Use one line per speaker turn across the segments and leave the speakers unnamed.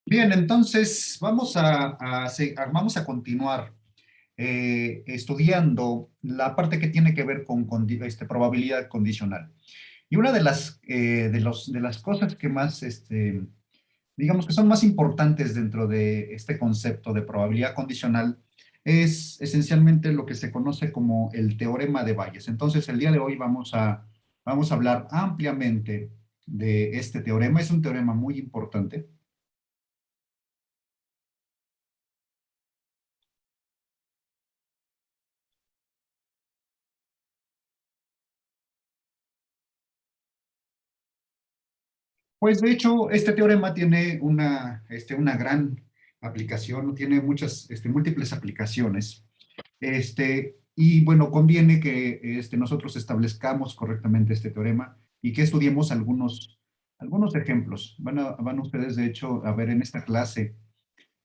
Bien, entonces vamos a continuar estudiando la parte que tiene que ver con probabilidad condicional. Y una de de las cosas que más, digamos que son más importantes dentro de este concepto de probabilidad condicional es esencialmente lo que se conoce como el teorema de Bayes. Entonces, el día de hoy vamos a hablar ampliamente de este teorema. Es un teorema muy importante. Pues de hecho, este teorema tiene una gran aplicación, tiene múltiples aplicaciones. Y bueno, conviene que nosotros establezcamos correctamente este teorema y que estudiemos algunos ejemplos. Van ustedes, de hecho, a ver en esta clase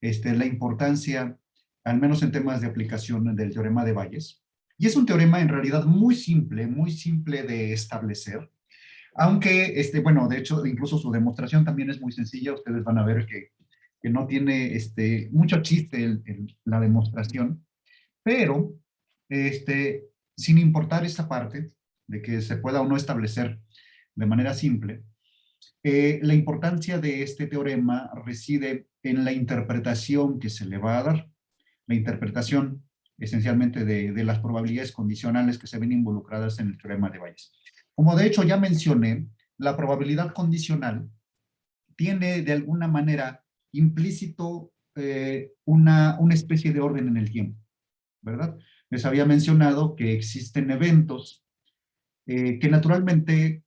la importancia, al menos en temas de aplicación del teorema de Bayes. Y es un teorema en realidad muy simple de establecer. Aunque, bueno, de hecho, incluso su demostración también es muy sencilla. Ustedes van a ver que no tiene mucho chiste la demostración, pero sin importar esta parte de que se pueda o no establecer de manera simple, la importancia de este teorema reside en la interpretación que se le va a dar, la interpretación esencialmente de las probabilidades condicionales que se ven involucradas en el teorema de Bayes. Como de hecho ya mencioné, la probabilidad condicional tiene de alguna manera implícito una especie de orden en el tiempo, ¿verdad? Les había mencionado que existen eventos que naturalmente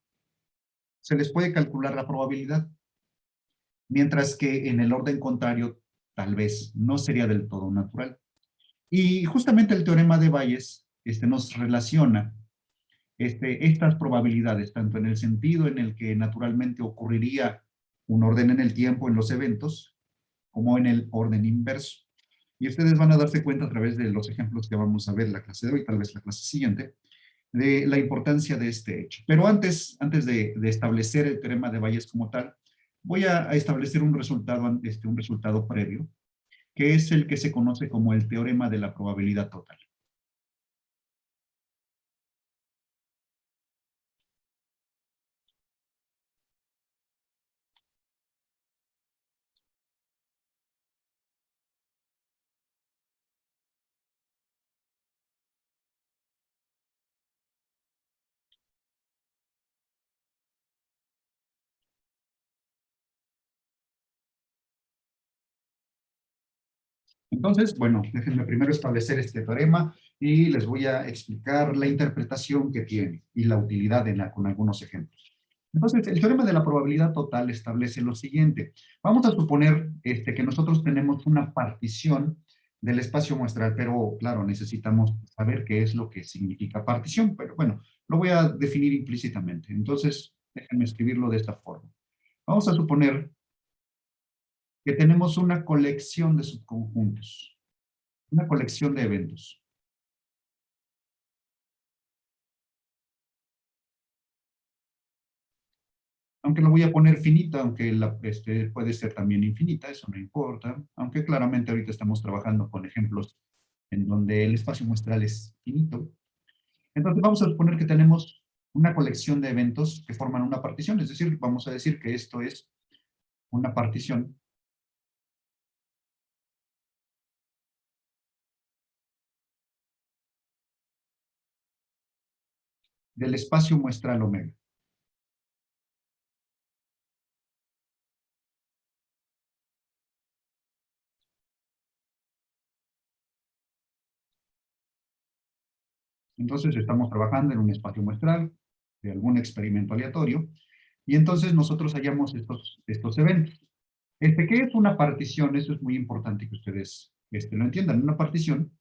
se les puede calcular la probabilidad, mientras que en el orden contrario tal vez no sería del todo natural. Y justamente el teorema de Bayes nos relaciona estas probabilidades, tanto en el sentido en el que naturalmente ocurriría un orden en el tiempo en los eventos, como en el orden inverso. Y ustedes van a darse cuenta a través de los ejemplos que vamos a ver en la clase de hoy, tal vez la clase siguiente, de la importancia de este hecho. Pero antes de establecer el teorema de Bayes como tal, voy a establecer un resultado previo, que es el que se conoce como el teorema de la probabilidad total. Entonces, bueno, déjenme primero establecer este teorema y les voy a explicar la interpretación que tiene y la utilidad con algunos ejemplos. Entonces, el teorema de la probabilidad total establece lo siguiente. Vamos a suponer que nosotros tenemos una partición del espacio muestral, pero claro, necesitamos saber qué es lo que significa partición, pero bueno, lo voy a definir implícitamente. Entonces, déjenme escribirlo de esta forma. Vamos a suponer que tenemos una colección de subconjuntos, una colección de eventos. Aunque lo voy a poner finita, aunque puede ser también infinita, eso no importa. Aunque claramente ahorita estamos trabajando con ejemplos en donde el espacio muestral es finito. Entonces vamos a suponer que tenemos una colección de eventos que forman una partición, es decir, vamos a decir que esto es una partición del espacio muestral omega. Entonces estamos trabajando en un espacio muestral de algún experimento aleatorio y entonces nosotros hallamos estos eventos. ¿Qué es una partición? Eso es muy importante que ustedes lo entiendan. Una partición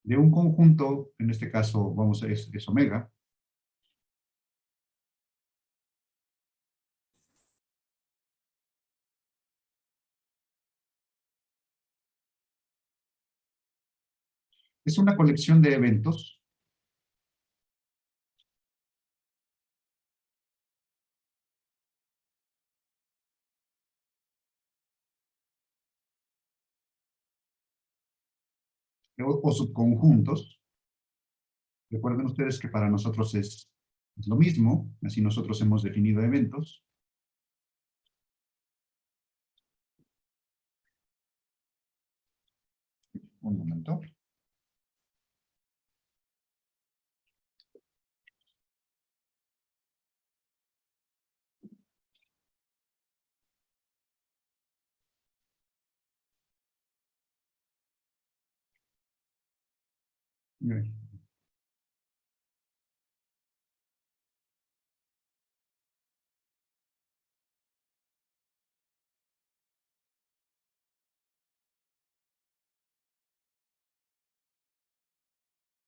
de un conjunto, en este caso vamos a es omega, Es una colección de eventos o subconjuntos. Recuerden ustedes que para nosotros es lo mismo, así nosotros hemos definido eventos. Un momento.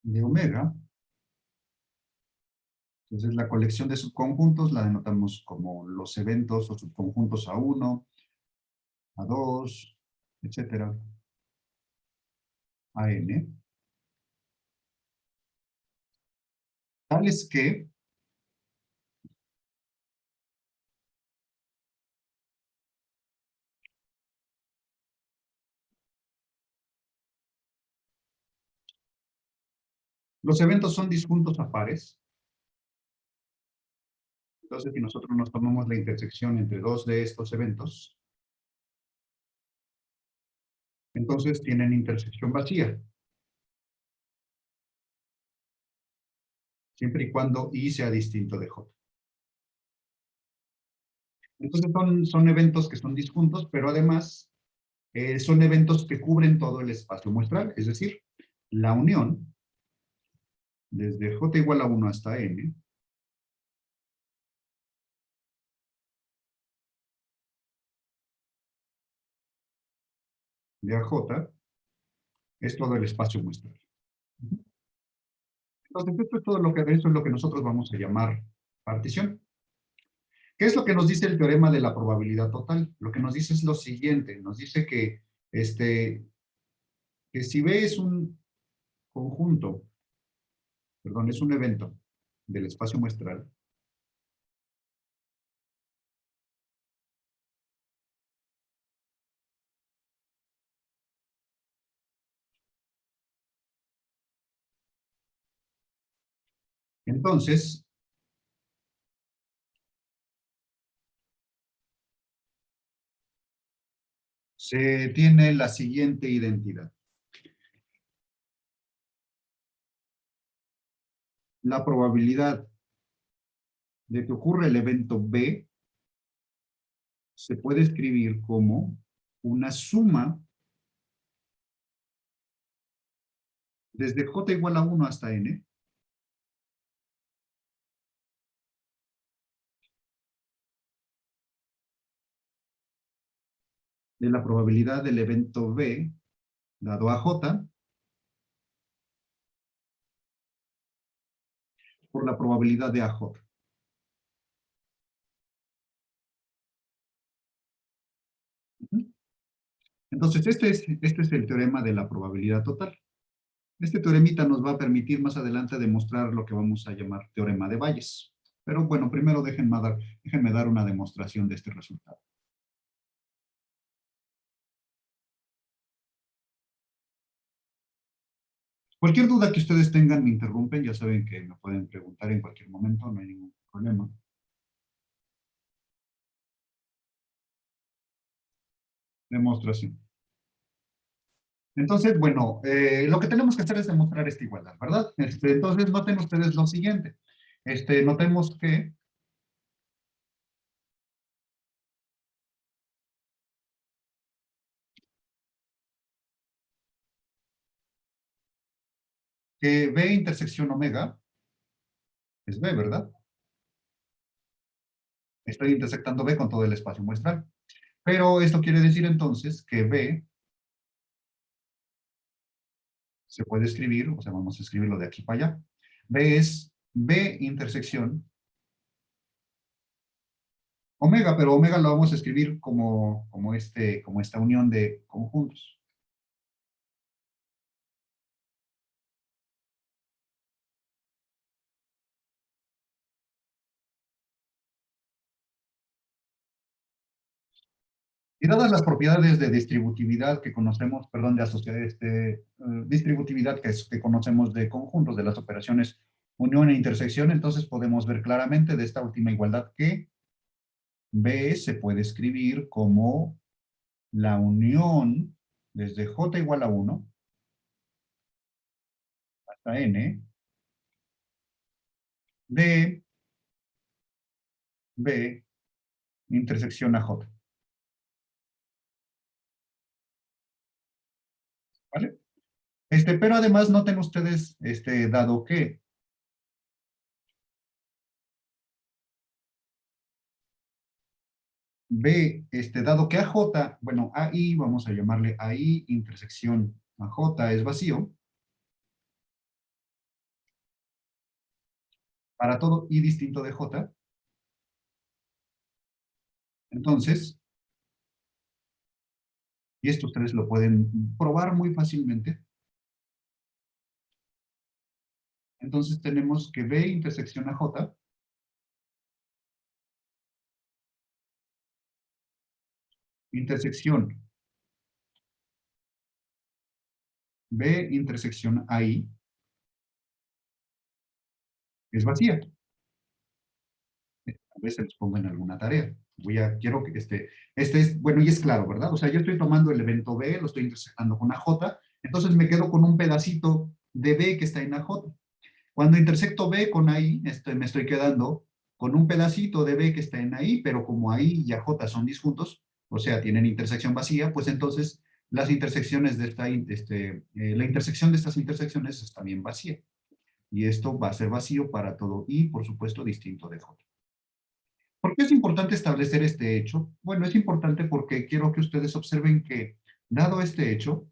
De omega. Entonces, la colección de subconjuntos la denotamos como los eventos o subconjuntos A1, A2, etcétera, AN. Tales que los eventos son disjuntos a pares. Entonces, si nosotros nos tomamos la intersección entre dos de estos eventos, entonces tienen intersección vacía, siempre y cuando I sea distinto de J. Entonces son eventos que son disjuntos, pero además son eventos que cubren todo el espacio muestral, es decir, la unión desde J igual a 1 hasta N de AJ es todo el espacio muestral. Entonces, esto es todo lo que, eso es lo que nosotros vamos a llamar partición. ¿Qué es lo que nos dice el teorema de la probabilidad total? Lo que nos dice es lo siguiente, nos dice que si B es un conjunto, perdón, es un evento del espacio muestral, entonces se tiene la siguiente identidad. La probabilidad de que ocurra el evento B se puede escribir como una suma desde J igual a 1 hasta N de la probabilidad del evento B dado a J por la probabilidad de AJ. Entonces, este es el teorema de la probabilidad total. Este teoremita nos va a permitir más adelante demostrar lo que vamos a llamar teorema de Bayes. Pero bueno, primero déjenme dar una demostración de este resultado. Cualquier duda que ustedes tengan me interrumpen, ya saben que me pueden preguntar en cualquier momento, no hay ningún problema. Demostración. Entonces, bueno, lo que tenemos que hacer es demostrar esta igualdad, ¿verdad? Entonces, noten ustedes lo siguiente. Notemos que B intersección omega es B, ¿verdad? Estoy intersectando B con todo el espacio muestral. Pero esto quiere decir entonces que B se puede escribir, o sea, vamos a escribirlo de aquí para allá. B es B intersección omega, pero omega lo vamos a escribir como esta unión de conjuntos. Y dadas las propiedades de distributividad que conocemos, perdón, de asociación, distributividad que conocemos de conjuntos de las operaciones unión e intersección, entonces podemos ver claramente de esta última igualdad que B se puede escribir como la unión desde J igual a 1 hasta N de B intersección a J, ¿vale? Pero además noten ustedes, dado que B, dado que AJ, bueno, AI, vamos a llamarle AI intersección AJ es vacío, para todo I distinto de J, entonces, y esto ustedes lo pueden probar muy fácilmente, entonces tenemos que B intersección AJ, intersección B intersección AI es vacía. A veces los pongo en alguna tarea. Quiero que es, bueno, y es claro, ¿verdad? O sea, yo estoy tomando el evento B, lo estoy intersectando con AJ, entonces me quedo con un pedacito de B que está en AJ. Cuando intersecto B con AI, me estoy quedando con un pedacito de B que está en AI, pero como AI y AJ son disjuntos, o sea, tienen intersección vacía, pues entonces las intersecciones de la intersección de estas intersecciones es también vacía. Y esto va a ser vacío para todo I, por supuesto, distinto de J. ¿Por qué es importante establecer este hecho? Bueno, es importante porque quiero que ustedes observen que, dado este hecho,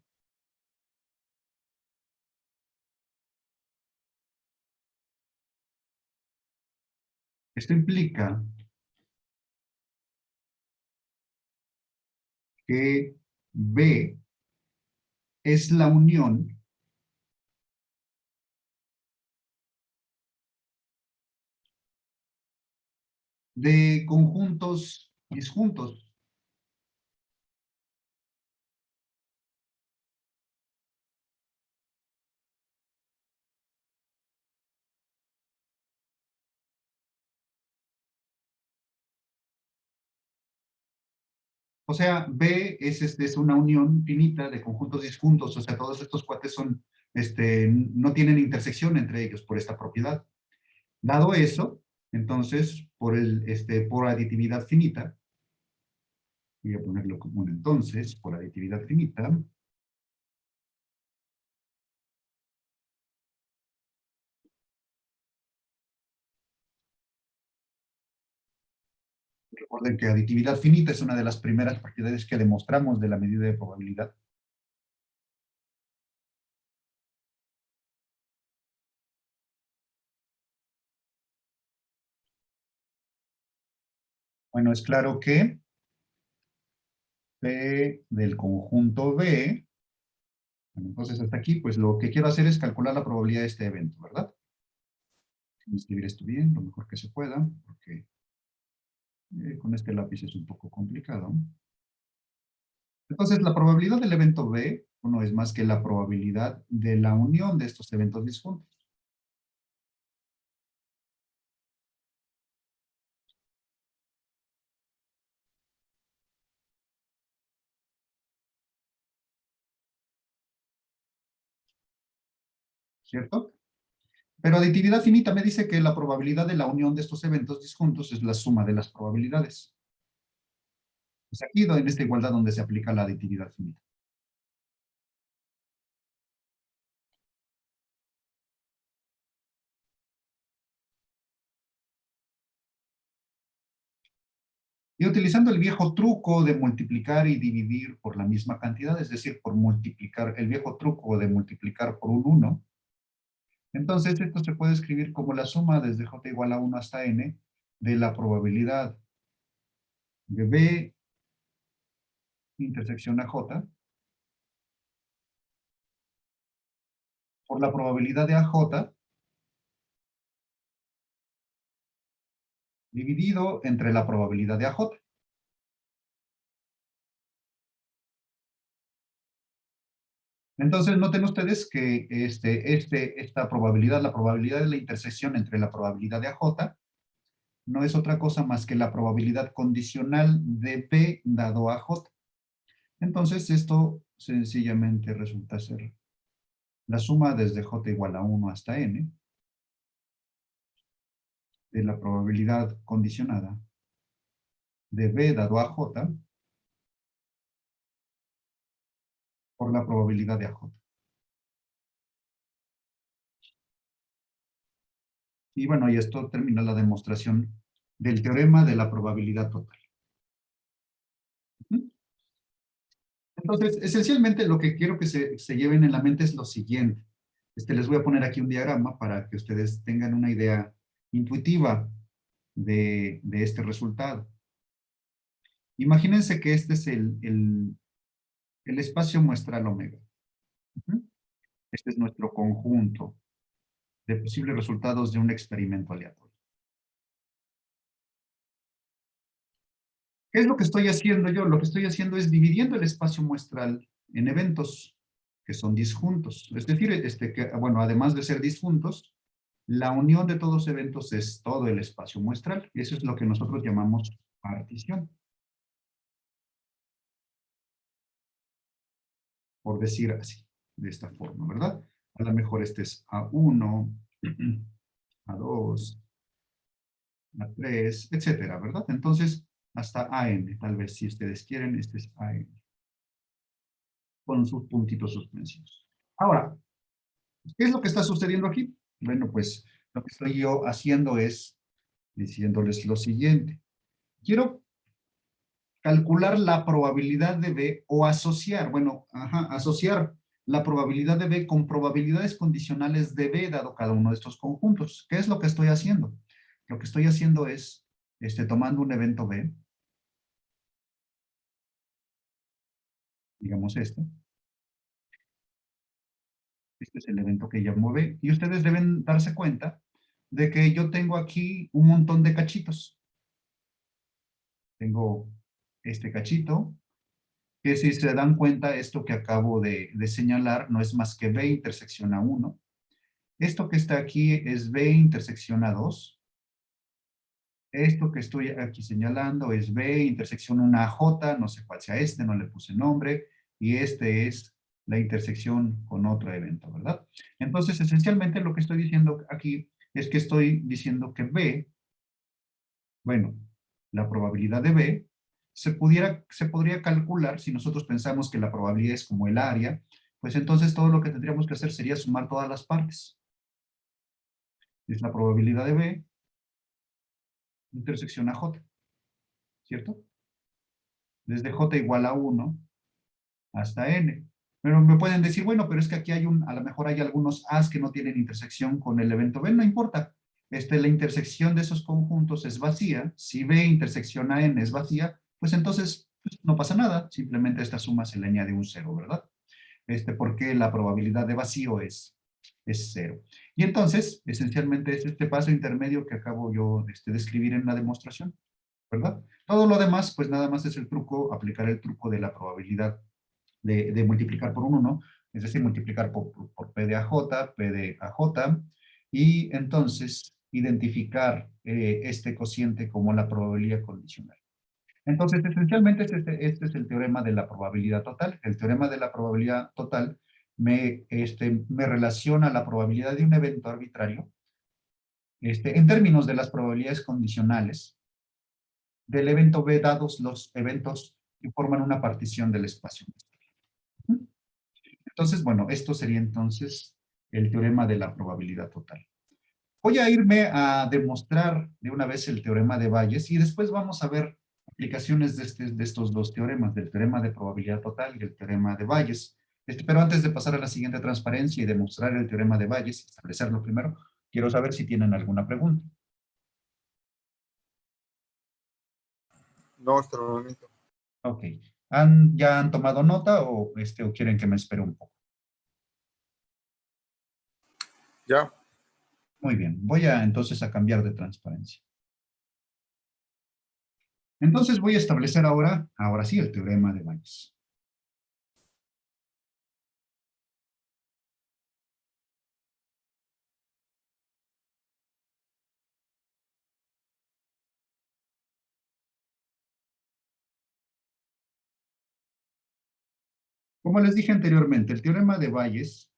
esto implica que B es la unión de conjuntos disjuntos. O sea, B es una unión finita de conjuntos disjuntos, o sea, todos estos cuates no tienen intersección entre ellos por esta propiedad. Dado eso, entonces, por aditividad finita, voy a ponerlo como un entonces, por aditividad finita, recuerden que aditividad finita es una de las primeras propiedades que demostramos de la medida de probabilidad. Bueno, es claro que P del conjunto B, bueno, entonces hasta aquí, pues lo que quiero hacer es calcular la probabilidad de este evento, ¿verdad? Voy a escribir esto bien, lo mejor que se pueda, porque con este lápiz es un poco complicado. Entonces, la probabilidad del evento B no es más que la probabilidad de la unión de estos eventos disjuntos, ¿cierto? Pero aditividad finita me dice que la probabilidad de la unión de estos eventos disjuntos es la suma de las probabilidades. Es aquí en esta igualdad donde se aplica la aditividad finita. Y utilizando el viejo truco de multiplicar y dividir por la misma cantidad, es decir, por multiplicar, el viejo truco de multiplicar por un 1, entonces esto se puede escribir como la suma desde j igual a 1 hasta n de la probabilidad de b intersección a j por la probabilidad de aj dividido entre la probabilidad de aj. Entonces, noten ustedes que esta probabilidad, la probabilidad de la intersección entre la probabilidad de AJ, no es otra cosa más que la probabilidad condicional de B dado a J. Entonces, esto sencillamente resulta ser la suma desde J igual a 1 hasta N de la probabilidad condicionada de B dado a J por la probabilidad de AJ. Y bueno, y esto termina la demostración del teorema de la probabilidad total. Entonces, esencialmente lo que quiero que se lleven en la mente es lo siguiente. Les voy a poner aquí un diagrama para que ustedes tengan una idea intuitiva de este resultado. Imagínense que este es el espacio muestral omega. Ujú. Este es nuestro conjunto de posibles resultados de un experimento aleatorio. ¿Qué es lo que estoy haciendo yo? Lo que estoy haciendo es dividiendo el espacio muestral en eventos que son disjuntos. Es decir, bueno, además de ser disjuntos, la unión de todos los eventos es todo el espacio muestral. Y eso es lo que nosotros llamamos partición, por decir así, de esta forma, ¿verdad? A lo mejor este es A1, A2, A3, etcétera, ¿verdad? Entonces, hasta AN, tal vez si ustedes quieren, este es AN, con sus puntitos suspensivos. Ahora, ¿qué es lo que está sucediendo aquí? Bueno, pues lo que estoy yo haciendo es diciéndoles lo siguiente. Quiero calcular la probabilidad de B o asociar, bueno, asociar la probabilidad de B con probabilidades condicionales de B dado cada uno de estos conjuntos. ¿Qué es lo que estoy haciendo? Lo que estoy haciendo es tomando un evento B, digamos este es el evento que llamo B, y ustedes deben darse cuenta de que yo tengo aquí un montón de cachitos. Tengo este cachito, que si se dan cuenta, esto que acabo de señalar no es más que B intersección a 1. Esto que está aquí es B intersección a 2. Esto que estoy aquí señalando es B intersección una J, no sé cuál sea no le puse nombre, y este es la intersección con otro evento, ¿verdad? Entonces, esencialmente lo que estoy diciendo aquí es que estoy diciendo que B, bueno, la probabilidad de B se podría calcular si nosotros pensamos que la probabilidad es como el área, pues entonces todo lo que tendríamos que hacer sería sumar todas las partes. Es la probabilidad de B intersección a J, ¿cierto? Desde J igual a 1 hasta N. Pero me pueden decir, bueno, pero es que aquí a lo mejor hay algunos A's que no tienen intersección con el evento B, no importa. La intersección de esos conjuntos es vacía. Si B intersección a N es vacía, pues entonces pues, no pasa nada. Simplemente a esta suma se le añade un cero, ¿verdad? Porque la probabilidad de vacío es cero. Y entonces, esencialmente es este paso intermedio que acabo yo de escribir en la demostración, ¿verdad? Todo lo demás, pues nada más es el truco, aplicar el truco de la probabilidad de multiplicar por 1, ¿no? Es decir, multiplicar por P de AJ, P de AJ, y entonces identificar este cociente como la probabilidad condicional. Entonces, esencialmente, este es el teorema de la probabilidad total. El teorema de la probabilidad total me relaciona la probabilidad de un evento arbitrario en términos de las probabilidades condicionales del evento B dados los eventos que forman una partición del espacio. Entonces, bueno, esto sería entonces el teorema de la probabilidad total. Voy a irme a demostrar de una vez el teorema de Bayes y después vamos a ver aplicaciones de estos dos teoremas, del teorema de probabilidad total y el teorema de Bayes. Pero antes de pasar a la siguiente transparencia y demostrar el teorema de Bayes, establecerlo primero, quiero saber si tienen alguna pregunta.
No, hasta el momento.
Ok. ¿Ya han tomado nota o quieren que me espere un poco?
Ya.
Muy bien. Voy entonces a cambiar de transparencia. Entonces voy a establecer ahora sí, el teorema de Bayes. Como les dije anteriormente, el teorema de Bayes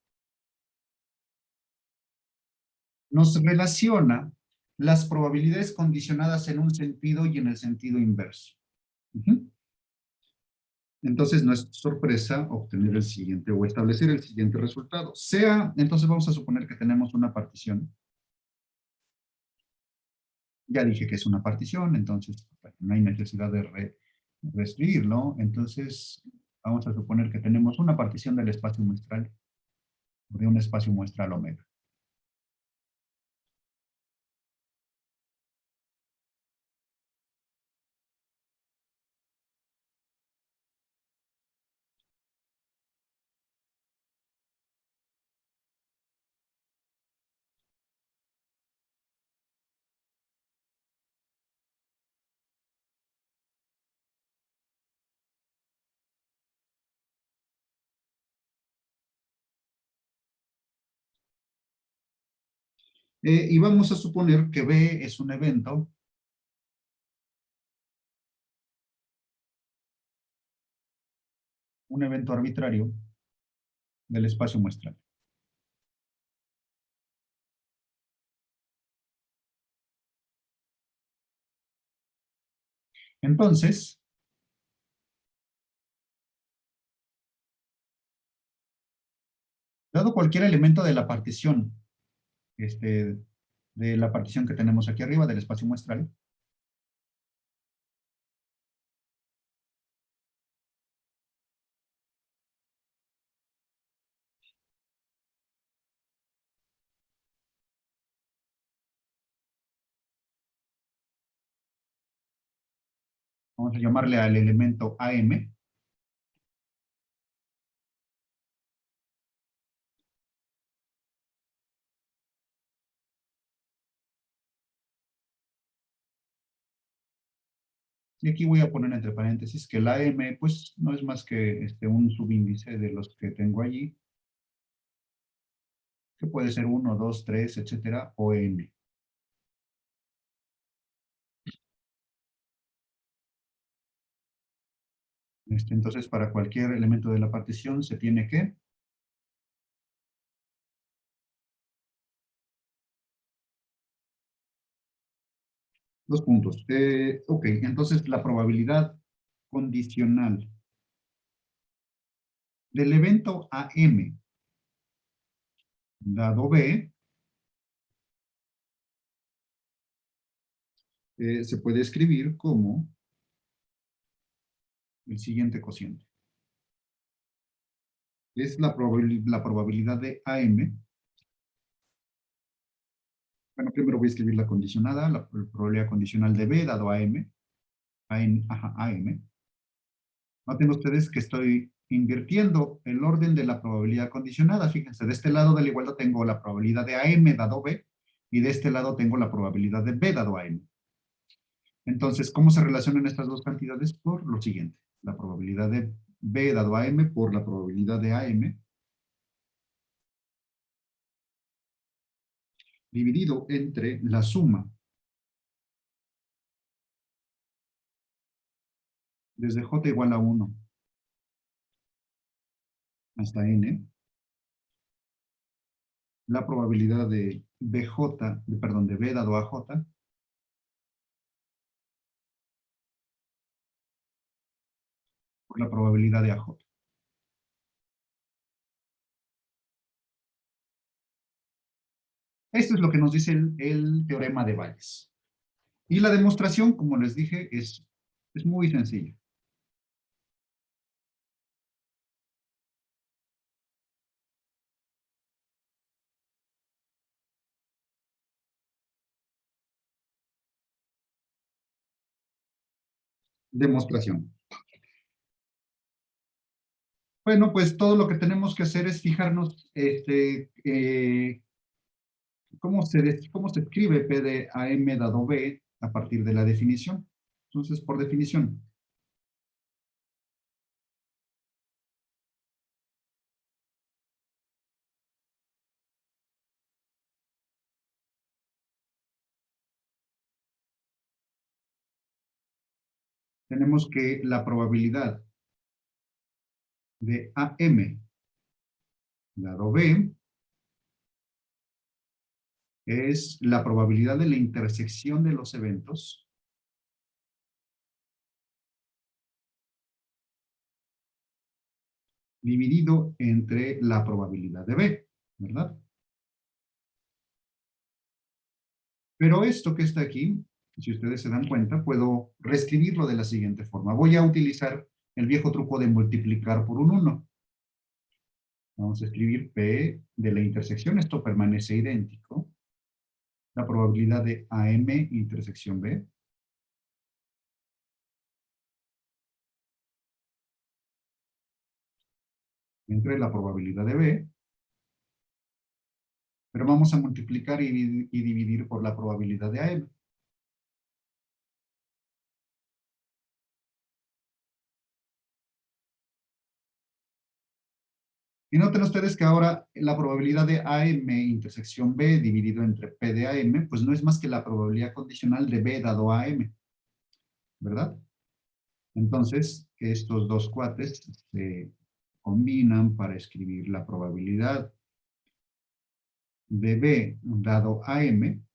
nos relaciona las probabilidades condicionadas en un sentido y en el sentido inverso. Ujú. Entonces, no es sorpresa obtener el siguiente o establecer el siguiente resultado. Entonces vamos a suponer que tenemos una partición. Ya dije que es una partición, entonces bueno, no hay necesidad de reescribirlo. Entonces, vamos a suponer que tenemos una partición del espacio muestral, de un espacio muestral omega. Y vamos a suponer que B es un evento arbitrario del espacio muestral. Entonces, dado cualquier elemento de la partición, de la partición que tenemos aquí arriba del espacio muestral, vamos a llamarle al elemento AM, y aquí voy a poner entre paréntesis que el AM, pues, no es más que un subíndice de los que tengo allí, que puede ser uno, 2, 3, etcétera, o N. Entonces, para cualquier elemento de la partición se tiene que dos puntos. Ok, entonces la probabilidad condicional del evento AM dado B se puede escribir como el siguiente cociente. Es la probabilidad de AM. Bueno, primero voy a escribir la condicionada, la probabilidad condicional de B dado AM. AM. Noten ustedes que estoy invirtiendo el orden de la probabilidad condicionada. Fíjense, de este lado de la igualdad tengo la probabilidad de AM dado B y de este lado tengo la probabilidad de B dado AM. Entonces, ¿cómo se relacionan estas dos cantidades? Por lo siguiente, la probabilidad de B dado AM por la probabilidad de AM dividido entre la suma desde J igual a 1 hasta N, la probabilidad de BJ, perdón, de B dado a J por la probabilidad de AJ. Esto es lo que nos dice el teorema de Bayes. Y la demostración, como les dije, es muy sencilla. Demostración. Bueno, pues todo lo que tenemos que hacer es fijarnos cómo se escribe P de AM dado B a partir de la definición. Entonces, por definición, tenemos que la probabilidad de AM, dado B, es la probabilidad de la intersección de los eventos dividido entre la probabilidad de B, ¿verdad? Pero esto que está aquí, si ustedes se dan cuenta, puedo reescribirlo de la siguiente forma. Voy a utilizar el viejo truco de multiplicar por un 1. Vamos a escribir P de la intersección, esto permanece idéntico. La probabilidad de AM intersección B. Entre la probabilidad de B. Pero vamos a multiplicar y dividir por la probabilidad de AM. Y noten ustedes que ahora la probabilidad de AM intersección B dividido entre P de AM, pues no es más que la probabilidad condicional de B dado AM, ¿verdad? Entonces, estos dos cuates se combinan para escribir la probabilidad de B dado AM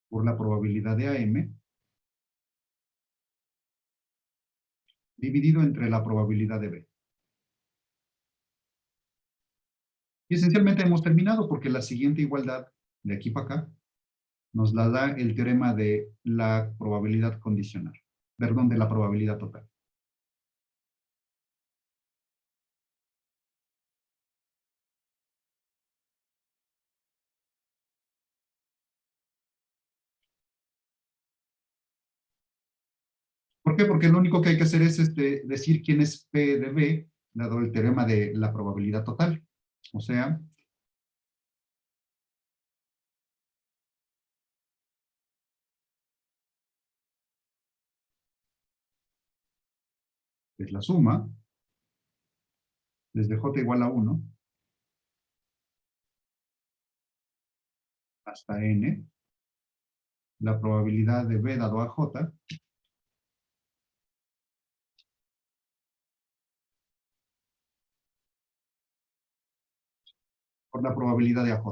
por la probabilidad de AM dividido entre la probabilidad de B. Y esencialmente hemos terminado porque la siguiente igualdad de aquí para acá nos la da el teorema de la probabilidad condicional, perdón, de la probabilidad total. ¿Por qué? Porque lo único que hay que hacer es decir quién es P de B, dado el teorema de la probabilidad total. O sea, es la suma desde J igual a 1 hasta N, la probabilidad de B dado a J, por la probabilidad de AJ.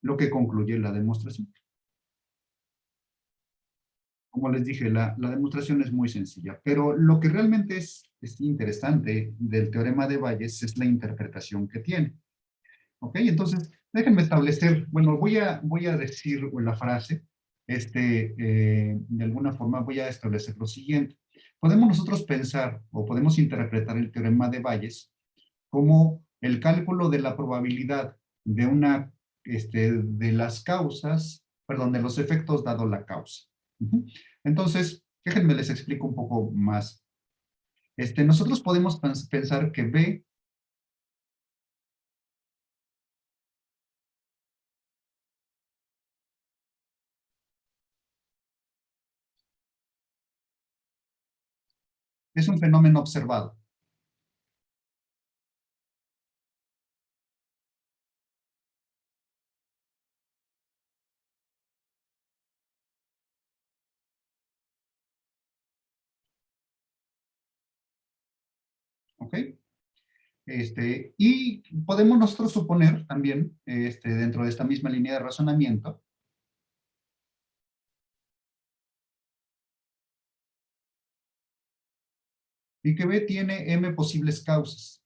Lo que concluye la demostración. Como les dije, la demostración es muy sencilla, pero lo que realmente es interesante del teorema de Bayes es la interpretación que tiene. ¿Ok? Entonces, déjenme establecer, bueno, voy a decir la frase, de alguna forma voy a establecer lo siguiente. Podemos nosotros pensar o podemos interpretar el teorema de Bayes como el cálculo de la probabilidad de una, de las causas, perdón, de los efectos dado la causa. Entonces, déjenme les explico un poco más. Nosotros podemos pensar que B es un fenómeno observado. ¿Ok? Y podemos nosotros suponer también, dentro de esta misma línea de razonamiento, y que B tiene M posibles causas.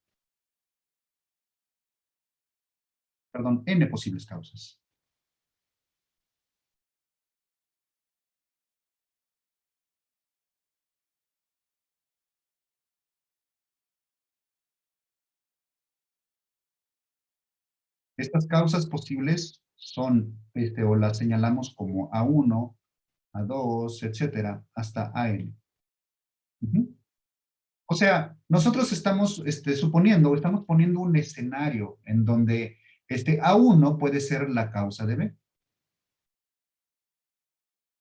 Perdón, N posibles causas. Estas causas posibles son, o las señalamos como A1, A2, etcétera, hasta AN. O sea, nosotros estamos suponiendo, estamos poniendo un escenario en donde A1 puede ser la causa de B.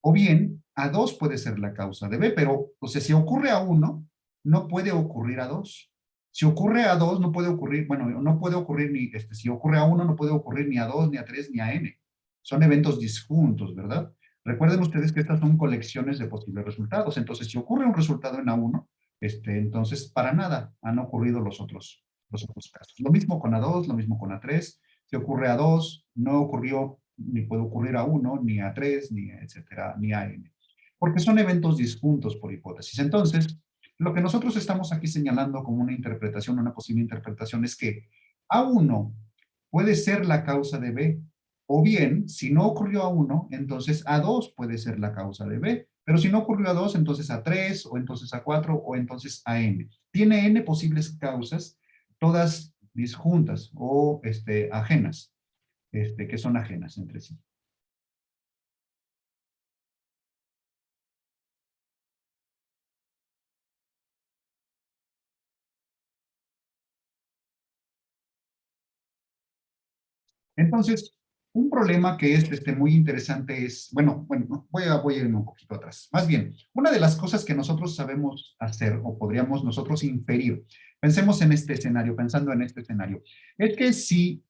O bien, A2 puede ser la causa de B, pero, o sea, si ocurre A1, no puede ocurrir A2. Si ocurre A2, no puede ocurrir, bueno, no puede ocurrir ni, si ocurre A1, no puede ocurrir ni A2, ni A3, ni a N. Son eventos disjuntos, ¿verdad? Recuerden ustedes que estas son colecciones de posibles resultados. Entonces, si ocurre un resultado en A1, entonces para nada han ocurrido los otros casos. Lo mismo con A2, lo mismo con A3. Si ocurre A2, no ocurrió ni puede ocurrir A1, ni A3, ni etcétera, ni AN. Porque son eventos disjuntos por hipótesis. Entonces, lo que nosotros estamos aquí señalando como una interpretación, una posible interpretación, es que A1 puede ser la causa de B, o bien, si no ocurrió A1, entonces A2 puede ser la causa de B, pero si no ocurrió A2, entonces A3, o entonces A4, o entonces AN. Tiene N posibles causas, todas disjuntas o ajenas, que son ajenas entre sí. Entonces, un problema que es muy interesante es, bueno, no, voy a irme un poquito atrás. Más bien, una de las cosas que nosotros sabemos hacer o podríamos nosotros inferir, pensemos en este escenario, pensando en este escenario, es que si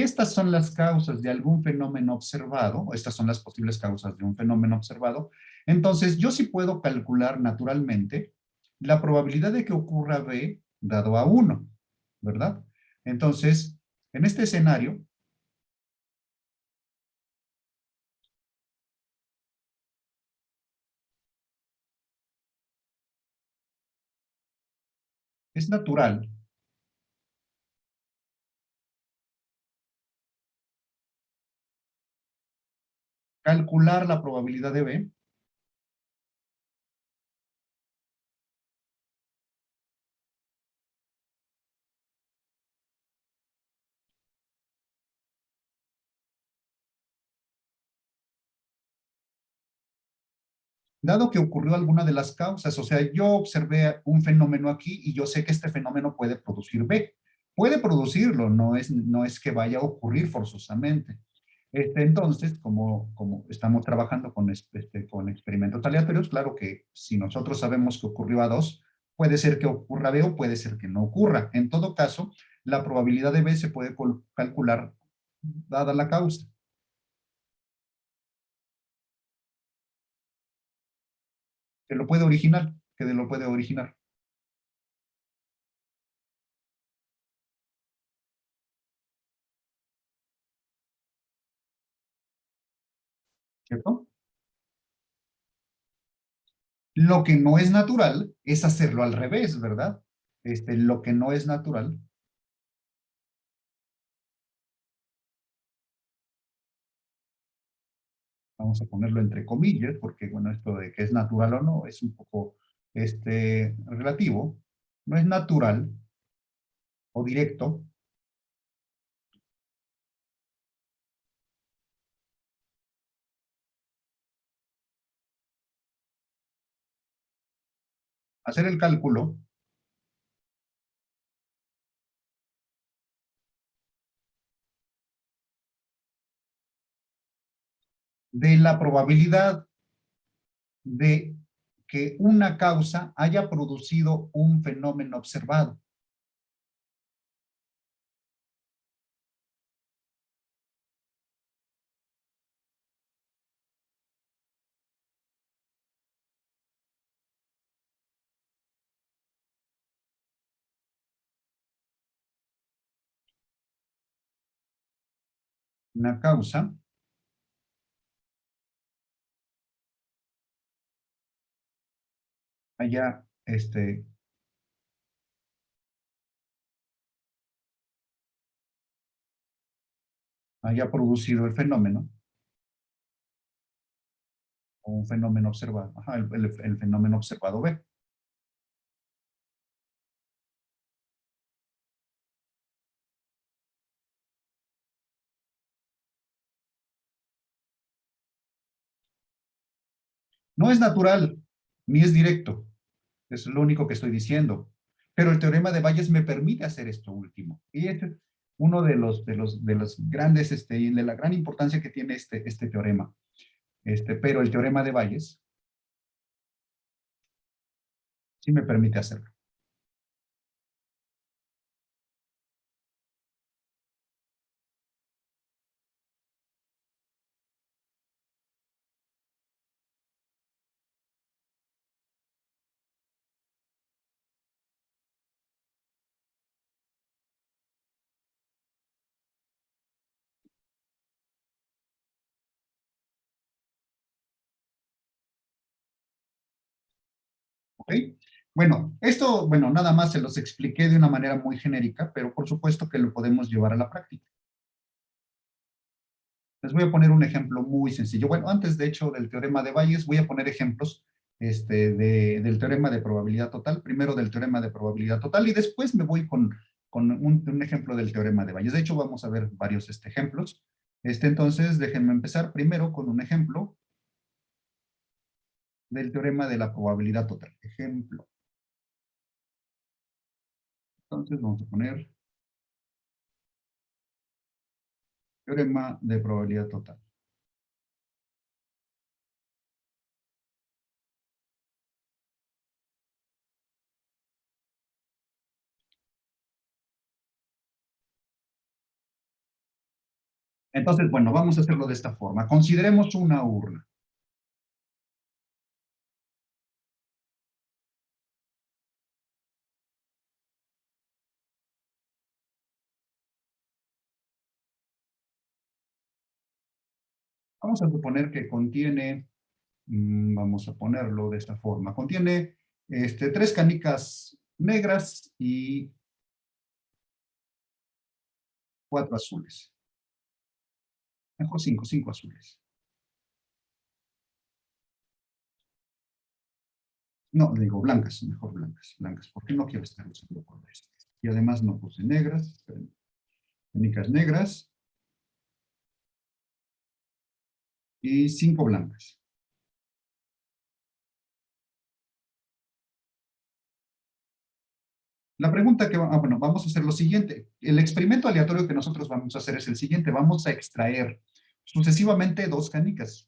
estas son las causas de algún fenómeno observado, o estas son las posibles causas de un fenómeno observado, entonces yo sí puedo calcular naturalmente la probabilidad de que ocurra B dado a 1, ¿verdad? Entonces, en este escenario, es natural calcular la probabilidad de B, dado que ocurrió alguna de las causas. O sea, yo observé un fenómeno aquí y yo sé que este fenómeno puede producir B. Puede producirlo, no es que vaya a ocurrir forzosamente. Entonces, como estamos trabajando con experimentos aleatorios, claro que si nosotros sabemos que ocurrió a 2, puede ser que ocurra B o puede ser que no ocurra. En todo caso, la probabilidad de B se puede calcular dada la causa, que lo puede originar, que lo puede originar, ¿cierto? Lo que no es natural es hacerlo al revés, ¿verdad? Lo que no es natural, vamos a ponerlo entre comillas, porque bueno, esto de que es natural o no es un poco relativo. No es natural o directo hacer el cálculo de la probabilidad de que una causa haya producido un fenómeno observado. Una causa haya, haya producido el fenómeno o un fenómeno observado. Ajá, el fenómeno observado B. No es natural, ni es directo. Es lo único que estoy diciendo. Pero el teorema de Bayes me permite hacer esto último. Y este es uno de los grandes, de la gran importancia que tiene este teorema. Pero el teorema de Bayes sí me permite hacerlo. ¿Ok? Bueno, esto, bueno, nada más se los expliqué de una manera muy genérica, pero por supuesto que lo podemos llevar a la práctica. Les voy a poner un ejemplo muy sencillo. Bueno, antes de hecho del teorema de Bayes, voy a poner ejemplos del teorema de probabilidad total, primero del teorema de probabilidad total y después me voy con un ejemplo del teorema de Bayes. De hecho, vamos a ver varios ejemplos. Entonces, déjenme empezar primero con un ejemplo del teorema de la probabilidad total. Ejemplo. Entonces, vamos a poner teorema de probabilidad total. Entonces, bueno, vamos a hacerlo de esta forma. Consideremos una urna. Vamos a suponer que contiene, vamos a ponerlo de esta forma, contiene tres canicas negras y cuatro azules. Mejor cinco azules. No, digo blancas, mejor blancas, porque no quiero estar usando colores. Y además no puse negras, canicas negras y cinco blancas. La pregunta bueno, vamos a hacer lo siguiente. El experimento aleatorio que nosotros vamos a hacer es el siguiente. Vamos a extraer sucesivamente dos canicas.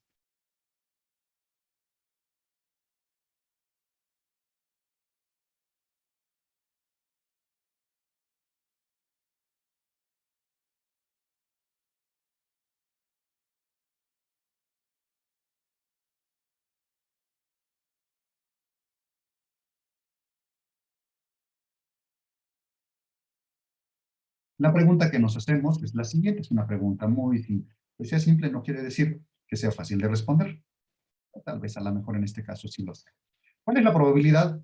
La pregunta que nos hacemos es la siguiente. Es una pregunta muy simple. Que sea simple no quiere decir que sea fácil de responder. Tal vez a lo mejor en este caso sí lo sea. ¿Cuál es la probabilidad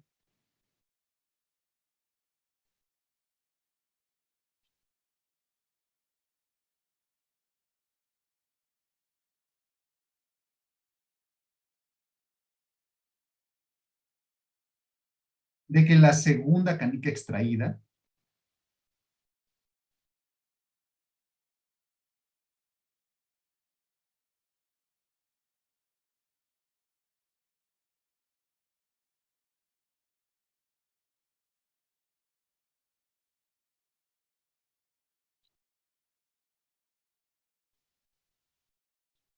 de que la segunda canica extraída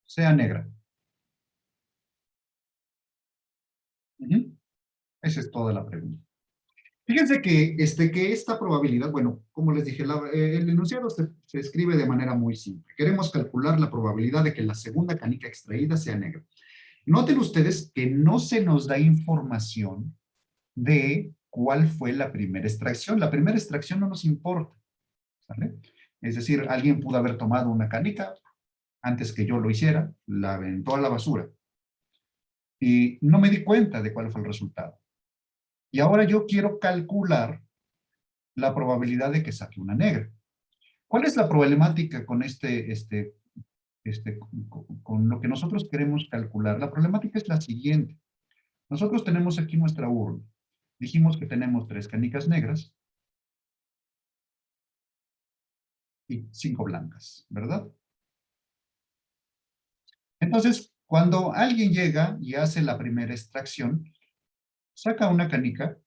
sea negra? Ujú. Esa es toda la pregunta. Fíjense que esta probabilidad, bueno, como les dije, el enunciado se escribe de manera muy simple. Queremos calcular la probabilidad de que la segunda canica extraída sea negra. Noten ustedes que no se nos da información de cuál fue la primera extracción. La primera extracción no nos importa, ¿sale? Es decir, alguien pudo haber tomado una canica antes que yo lo hiciera, la aventó a la basura y no me di cuenta de cuál fue el resultado. Y ahora yo quiero calcular la probabilidad de que saque una negra. ¿Cuál es la problemática con con lo que nosotros queremos calcular? La problemática es la siguiente. Nosotros tenemos aquí nuestra urna. Dijimos que tenemos tres canicas negras y cinco blancas, ¿verdad? Entonces, cuando alguien llega y hace la primera extracción, saca una canica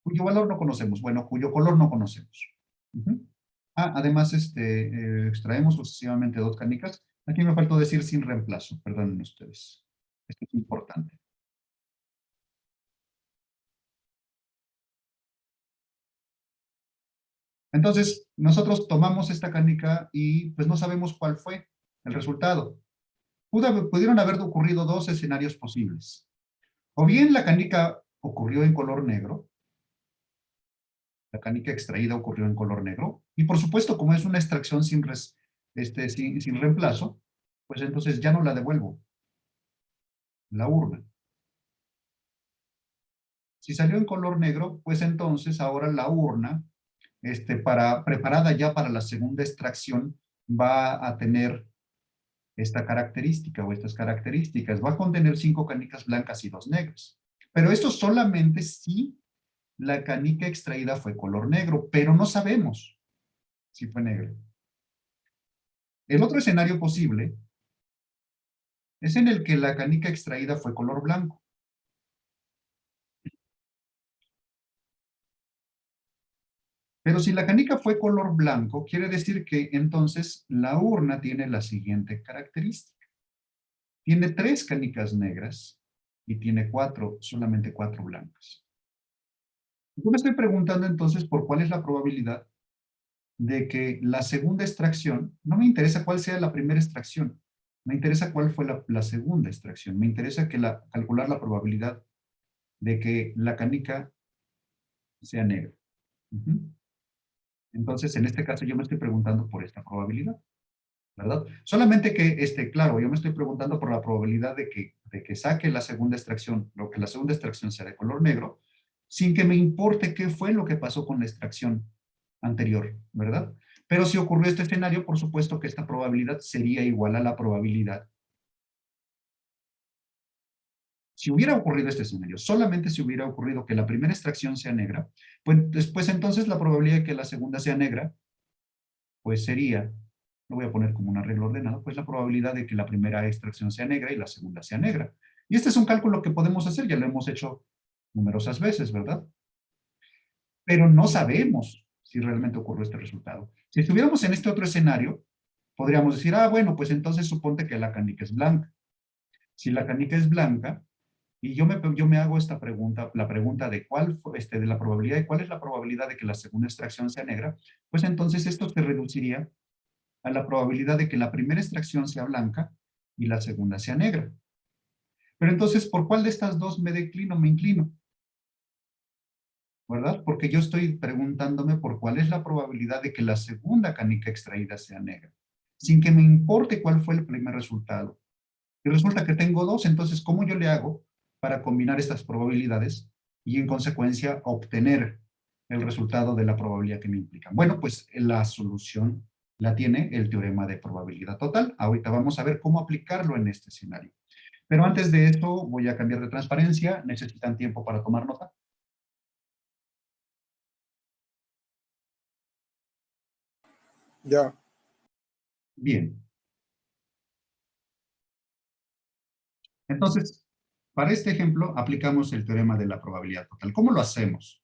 cuyo valor no conocemos, bueno, cuyo color no conocemos. Ujú. Además, extraemos sucesivamente dos canicas. Aquí me faltó decir sin reemplazo, perdonen ustedes. Esto es importante. Entonces, nosotros tomamos esta canica y pues no sabemos cuál fue el resultado. Pudieron haber ocurrido dos escenarios posibles. O bien la canica ocurrió en color negro, la canica extraída ocurrió en color negro, y por supuesto, como es una extracción sin reemplazo, pues entonces ya no la devuelvo. la urna. Si salió en color negro, pues entonces ahora la urna, preparada ya para la segunda extracción, va a tener esta característica o estas características. Va a contener 5 canicas blancas y 2 negras. Pero esto solamente si la canica extraída fue color negro, pero no sabemos si fue negro. El otro escenario posible es en el que la canica extraída fue color blanco. Pero si la canica fue color blanco, quiere decir que entonces la urna tiene la siguiente característica. Tiene 3 canicas negras y tiene solamente 4 blancas. Yo me estoy preguntando entonces por cuál es la probabilidad de que la segunda extracción, no me interesa cuál sea la primera extracción, me interesa cuál fue la segunda extracción, me interesa calcular la probabilidad de que la canica sea negra. Entonces, en este caso yo me estoy preguntando por esta probabilidad, ¿verdad? Solamente que, claro, yo me estoy preguntando por la probabilidad de que saque la segunda extracción, lo que la segunda extracción sea de color negro, sin que me importe qué fue lo que pasó con la extracción anterior, ¿verdad? Pero si ocurrió este escenario, por supuesto que esta probabilidad sería igual a la probabilidad. Si hubiera ocurrido este escenario, solamente si hubiera ocurrido que la primera extracción sea negra, pues después entonces la probabilidad de que la segunda sea negra, pues sería, lo voy a poner como un arreglo ordenado, pues la probabilidad de que la primera extracción sea negra y la segunda sea negra. Y este es un cálculo que podemos hacer, ya lo hemos hecho numerosas veces, ¿verdad? Pero no sabemos si realmente ocurrió este resultado. Si estuviéramos en este otro escenario, podríamos decir, bueno, pues entonces suponte que la canica es blanca. Si la canica es blanca, y yo me hago esta pregunta, la pregunta de de la probabilidad de cuál es la probabilidad de que la segunda extracción sea negra, pues entonces esto se reduciría a la probabilidad de que la primera extracción sea blanca y la segunda sea negra. Pero entonces, ¿por cuál de estas dos me declino, me inclino? ¿Verdad? Porque yo estoy preguntándome por cuál es la probabilidad de que la segunda canica extraída sea negra, sin que me importe cuál fue el primer resultado. Y resulta que tengo dos, entonces, ¿cómo yo le hago para combinar estas probabilidades y en consecuencia obtener el resultado de la probabilidad que me implican? Bueno, pues la solución la tiene el teorema de probabilidad total. Ahorita vamos a ver cómo aplicarlo en este escenario. Pero antes de esto voy a cambiar de transparencia. ¿Necesitan tiempo para tomar nota?
Ya.
Bien. Entonces, para este ejemplo aplicamos el teorema de la probabilidad total. ¿Cómo lo hacemos?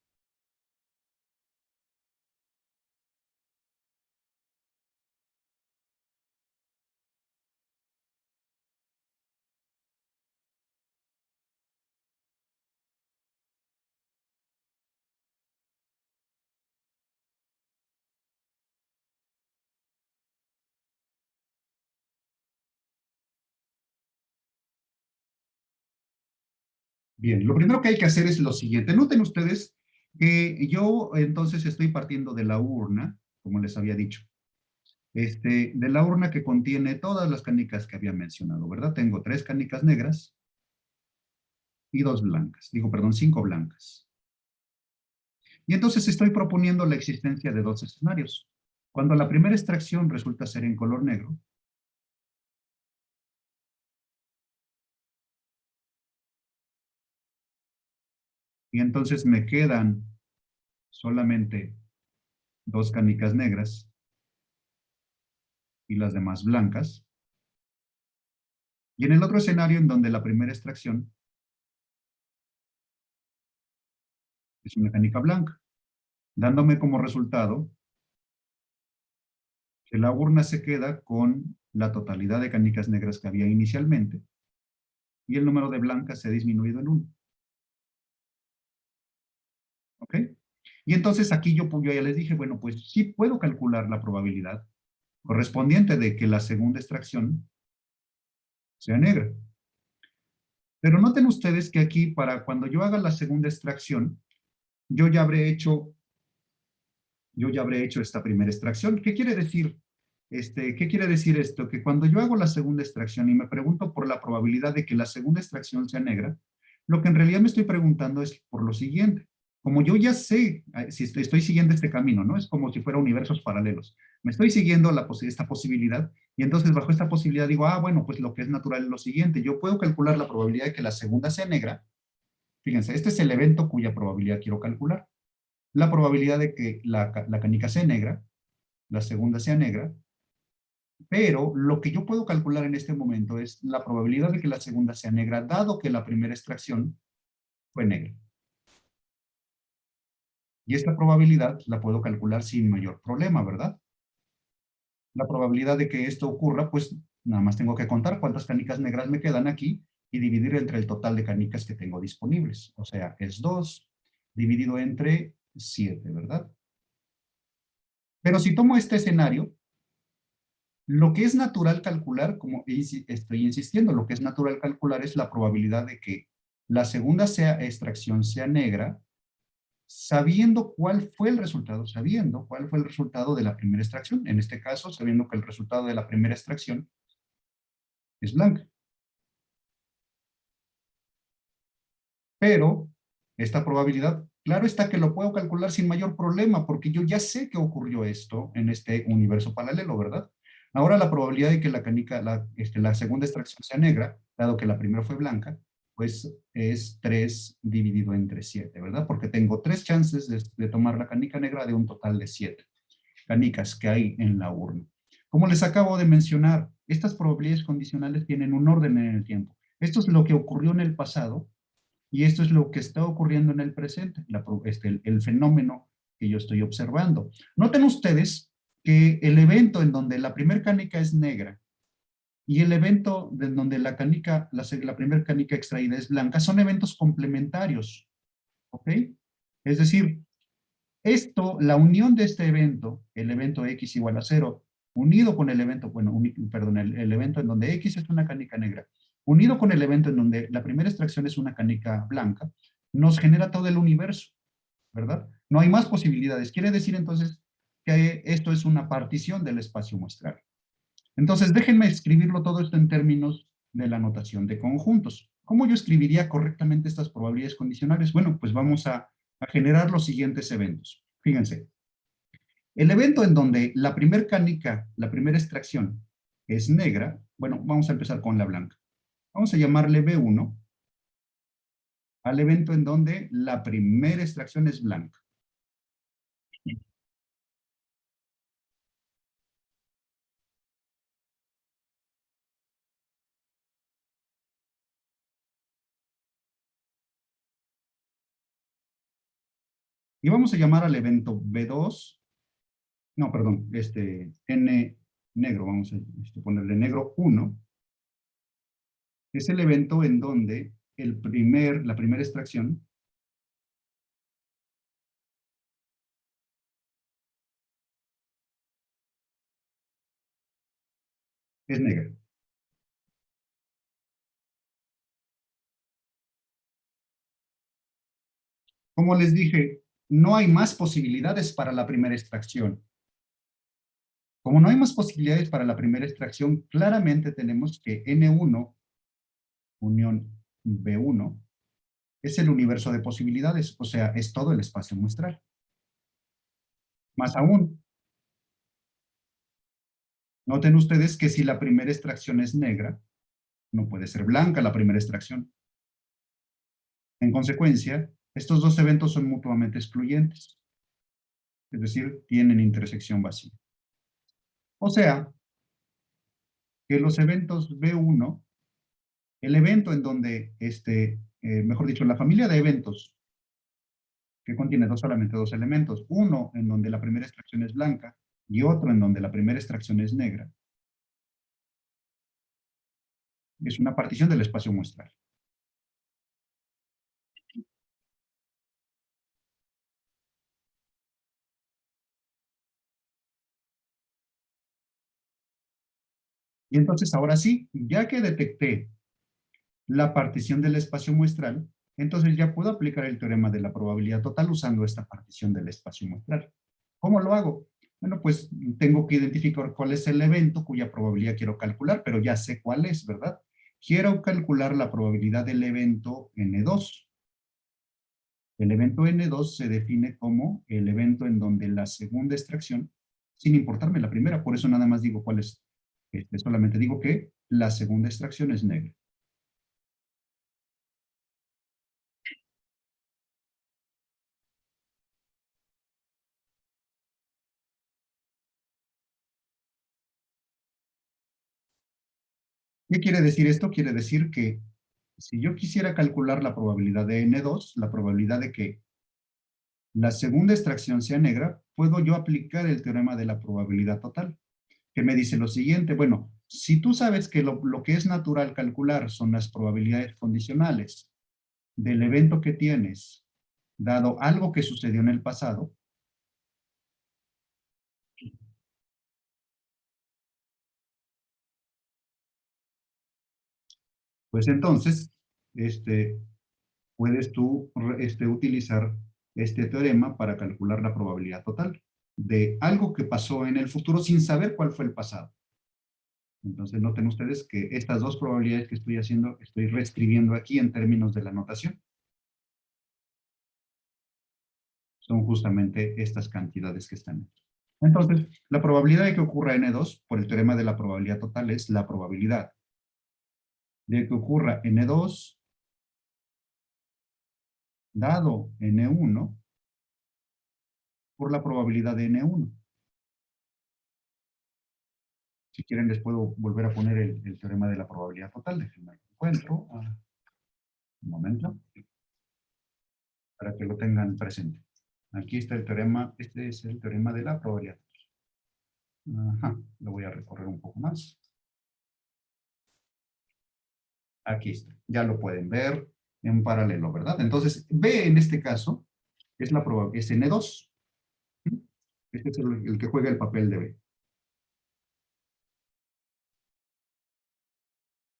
Bien, lo primero que hay que hacer es lo siguiente. Noten ustedes que yo entonces estoy partiendo de la urna, como les había dicho. De la urna que contiene todas las canicas que había mencionado, ¿verdad? Tengo 3 canicas negras y 2 blancas. Digo, perdón, 5 blancas. Y entonces estoy proponiendo la existencia de 2 escenarios. Cuando la primera extracción resulta ser en color negro, y entonces me quedan solamente 2 canicas negras y las demás blancas. Y en el otro escenario en donde la primera extracción es una canica blanca, dándome como resultado que la urna se queda con la totalidad de canicas negras que había inicialmente y el número de blancas se ha disminuido en 1. ¿Ok? Y entonces aquí yo ya les dije, bueno, pues sí puedo calcular la probabilidad correspondiente de que la segunda extracción sea negra. Pero noten ustedes que aquí, para cuando yo haga la segunda extracción, yo ya habré hecho esta primera extracción. ¿Qué quiere decir? ¿Qué quiere decir esto? Que cuando yo hago la segunda extracción y me pregunto por la probabilidad de que la segunda extracción sea negra, lo que en realidad me estoy preguntando es por lo siguiente. Como yo ya sé, si estoy siguiendo este camino, ¿no? Es como si fuera universos paralelos. Me estoy siguiendo esta posibilidad y entonces bajo esta posibilidad digo, bueno, pues lo que es natural es lo siguiente. Yo puedo calcular la probabilidad de que la segunda sea negra. Fíjense, este es el evento cuya probabilidad quiero calcular. La probabilidad de que la canica sea negra, la segunda sea negra, pero lo que yo puedo calcular en este momento es la probabilidad de que la segunda sea negra, dado que la primera extracción fue negra. Y esta probabilidad la puedo calcular sin mayor problema, ¿verdad? La probabilidad de que esto ocurra, pues nada más tengo que contar cuántas canicas negras me quedan aquí y dividir entre el total de canicas que tengo disponibles. O sea, es 2 dividido entre 7, ¿verdad? Pero si tomo este escenario, lo que es natural calcular, como estoy insistiendo, lo que es natural calcular es la probabilidad de que la segunda extracción sea negra, sabiendo cuál fue el resultado de la primera extracción. En este caso, sabiendo que el resultado de la primera extracción es blanca. Pero esta probabilidad, claro está que lo puedo calcular sin mayor problema, porque yo ya sé que ocurrió esto en este universo paralelo, ¿verdad? Ahora la probabilidad de que la segunda extracción sea negra, dado que la primera fue blanca, pues es 3 dividido entre 7, ¿verdad? Porque tengo 3 chances de tomar la canica negra de un total de 7 canicas que hay en la urna. Como les acabo de mencionar, estas probabilidades condicionales tienen un orden en el tiempo. Esto es lo que ocurrió en el pasado y esto es lo que está ocurriendo en el presente, el fenómeno que yo estoy observando. Noten ustedes que el evento en donde la primera canica es negra y el evento en donde la primera canica extraída es blanca son eventos complementarios, ¿ok? Es decir, la unión de este evento, el evento X igual a 0, unido con el evento, perdón, el evento en donde X es una canica negra, unido con el evento en donde la primera extracción es una canica blanca, nos genera todo el universo, ¿verdad? No hay más posibilidades. Quiere decir entonces que esto es una partición del espacio muestral. Entonces, déjenme escribirlo todo esto en términos de la notación de conjuntos. ¿Cómo yo escribiría correctamente estas probabilidades condicionales? Bueno, pues vamos a generar los siguientes eventos. Fíjense, el evento en donde la primera canica, la primera extracción es negra, bueno, vamos a empezar con la blanca. Vamos a llamarle B1 al evento en donde la primera extracción es blanca. Y vamos a llamar al evento B2, no, perdón, N negro, vamos a ponerle negro 1, es el evento en donde la primera extracción es negra. Como les dije, no hay más posibilidades para la primera extracción. Como no hay más posibilidades para la primera extracción, claramente tenemos que N1 unión B1 es el universo de posibilidades, o sea, es todo el espacio muestral. Más aún, noten ustedes que si la primera extracción es negra, no puede ser blanca la primera extracción. En consecuencia, estos dos eventos son mutuamente excluyentes, es decir, tienen intersección vacía. O sea, que los eventos B1, el evento en donde, mejor dicho, la familia de eventos que contiene solamente dos elementos, uno en donde la primera extracción es blanca y otro en donde la primera extracción es negra, es una partición del espacio muestral. Y entonces ahora sí, ya que detecté la partición del espacio muestral, entonces ya puedo aplicar el teorema de la probabilidad total usando esta partición del espacio muestral. ¿Cómo lo hago? Bueno, pues tengo que identificar cuál es el evento cuya probabilidad quiero calcular, pero ya sé cuál es, ¿verdad? Quiero calcular la probabilidad del evento N2. El evento N2 se define como el evento en donde la segunda extracción, sin importarme la primera, por eso nada más digo cuál es. Solamente digo que la segunda extracción es negra. ¿Qué quiere decir esto? Quiere decir que si yo quisiera calcular la probabilidad de N2, la probabilidad de que la segunda extracción sea negra, puedo yo aplicar el teorema de la probabilidad total, que me dice lo siguiente. Bueno, si tú sabes que lo que es natural calcular son las probabilidades condicionales del evento que tienes, dado algo que sucedió en el pasado, pues entonces, este, puedes tú utilizar este teorema para calcular la probabilidad total de algo que pasó en el futuro sin saber cuál fue el pasado. Entonces noten ustedes que estas dos probabilidades que estoy haciendo, estoy reescribiendo aquí en términos de la notación. Son justamente estas cantidades que están aquí. Entonces, la probabilidad de que ocurra N2, por el teorema de la probabilidad total, es la probabilidad de que ocurra N2 dado N1 por la probabilidad de N1. Si quieren, les puedo volver a poner el teorema de la probabilidad total. Déjenme que encuentro. Un momento. Para que lo tengan presente. Aquí está el teorema. Este es el teorema de la probabilidad. Ajá. Lo voy a recorrer un poco más. Aquí está. Ya lo pueden ver en paralelo, ¿verdad? Entonces, B en este caso es N2. Este es el que juega el papel de B.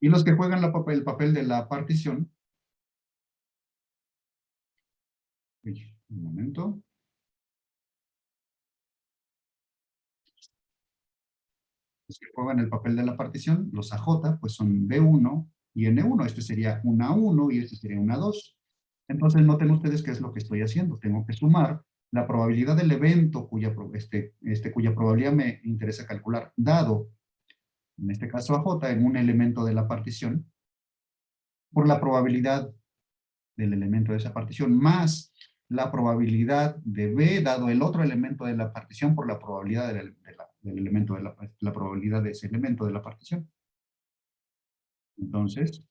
Y los que juegan el papel de la partición. Uy, un momento. Los que juegan el papel de la partición, los AJ, pues son B1 y N1. Este sería un A1 y este sería un A2. Entonces noten ustedes qué es lo que estoy haciendo. Tengo que sumar la probabilidad del evento cuya probabilidad me interesa calcular, dado, en este caso AJ, en un elemento de la partición, por la probabilidad del elemento de esa partición, más la probabilidad de B, dado el otro elemento de la partición, por la probabilidad del elemento la probabilidad de ese elemento de la partición. Entonces,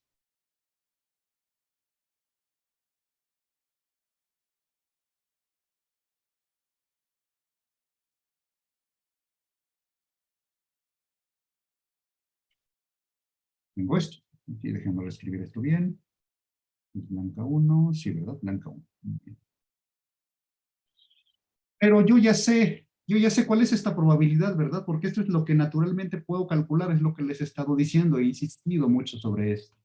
tengo esto. Aquí déjenme escribir esto bien. Es blanca 1, sí, ¿verdad? Blanca 1. Pero yo ya sé cuál es esta probabilidad, ¿verdad? Porque esto es lo que naturalmente puedo calcular, es lo que les he estado diciendo, he insistido mucho sobre esto.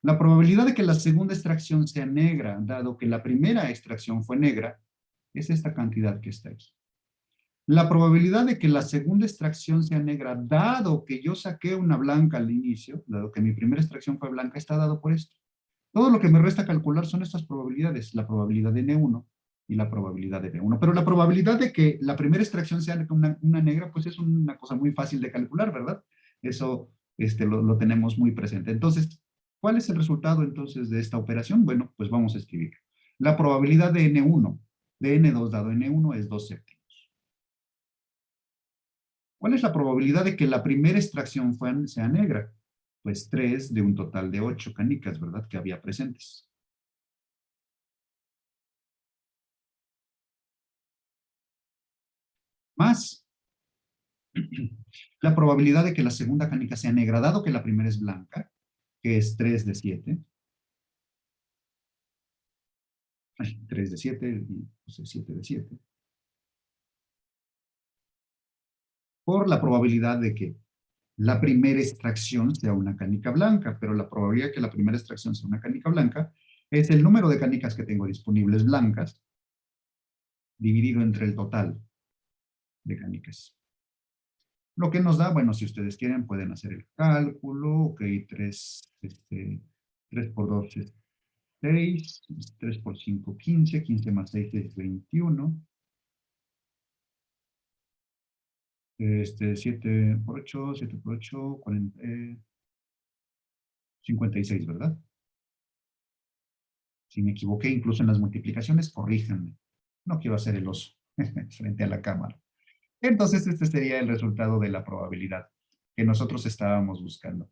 La probabilidad de que la segunda extracción sea negra, dado que la primera extracción fue negra, es esta cantidad que está aquí. La probabilidad de que la segunda extracción sea negra, dado que yo saqué una blanca al inicio, dado que mi primera extracción fue blanca, está dado por esto. Todo lo que me resta calcular son estas probabilidades, la probabilidad de N1 y la probabilidad de B1. Pero la probabilidad de que la primera extracción sea una negra, pues es una cosa muy fácil de calcular, ¿verdad? Eso lo tenemos muy presente. Entonces, ¿cuál es el resultado entonces de esta operación? Bueno, pues vamos a escribir. La probabilidad de N1, de N2 dado N1 es 2 séptimos. ¿Cuál es la probabilidad de que la primera extracción sea negra? Pues 3 de un total de 8 canicas, ¿verdad? Que había presentes. Más la probabilidad de que la segunda canica sea negra, dado que la primera es blanca, que es 3 de 7. 3 de 7 y pues, 7 de 7. Por la probabilidad de que la primera extracción sea una canica blanca, pero la probabilidad de que la primera extracción sea una canica blanca es el número de canicas que tengo disponibles blancas dividido entre el total de canicas. Lo que nos da, bueno, si ustedes quieren, pueden hacer el cálculo. Ok, 3 por 2 es 6, 3 por 5, 15, 15 más 6 es 21. 7 por 8, 7 por 8, 40, 56, ¿verdad? Si me equivoqué incluso en las multiplicaciones, corríjanme. No quiero hacer el oso frente a la cámara. Entonces, este sería el resultado de la probabilidad que nosotros estábamos buscando.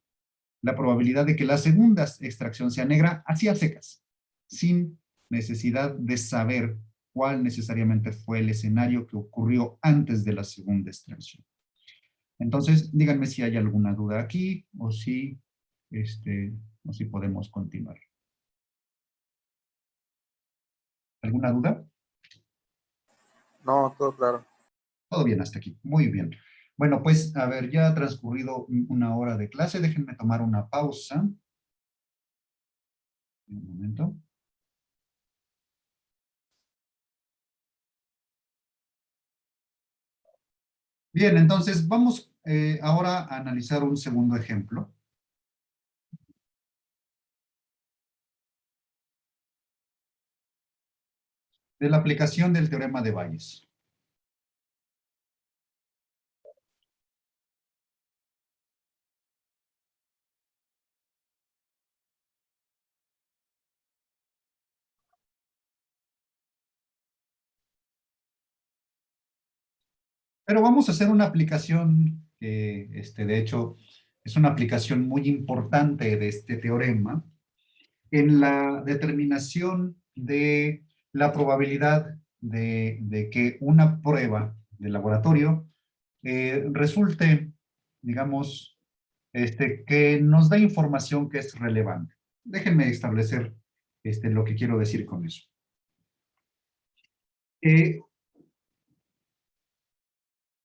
La probabilidad de que la segunda extracción sea negra, así a secas, sin necesidad de saber cuál necesariamente fue el escenario que ocurrió antes de la segunda extracción. Entonces, díganme si hay alguna duda aquí o si podemos continuar. ¿Alguna duda?
No, todo claro.
Todo bien hasta aquí. Muy bien. Bueno, pues, a ver, ya ha transcurrido una hora de clase. Déjenme tomar una pausa. Un momento. Bien, entonces vamos ahora a analizar un segundo ejemplo. De la aplicación del teorema de Bayes. Pero vamos a hacer una aplicación que, de hecho, es una aplicación muy importante de este teorema en la determinación de la probabilidad de que una prueba de laboratorio resulte, digamos, que nos da información que es relevante. Déjenme establecer lo que quiero decir con eso. Eh,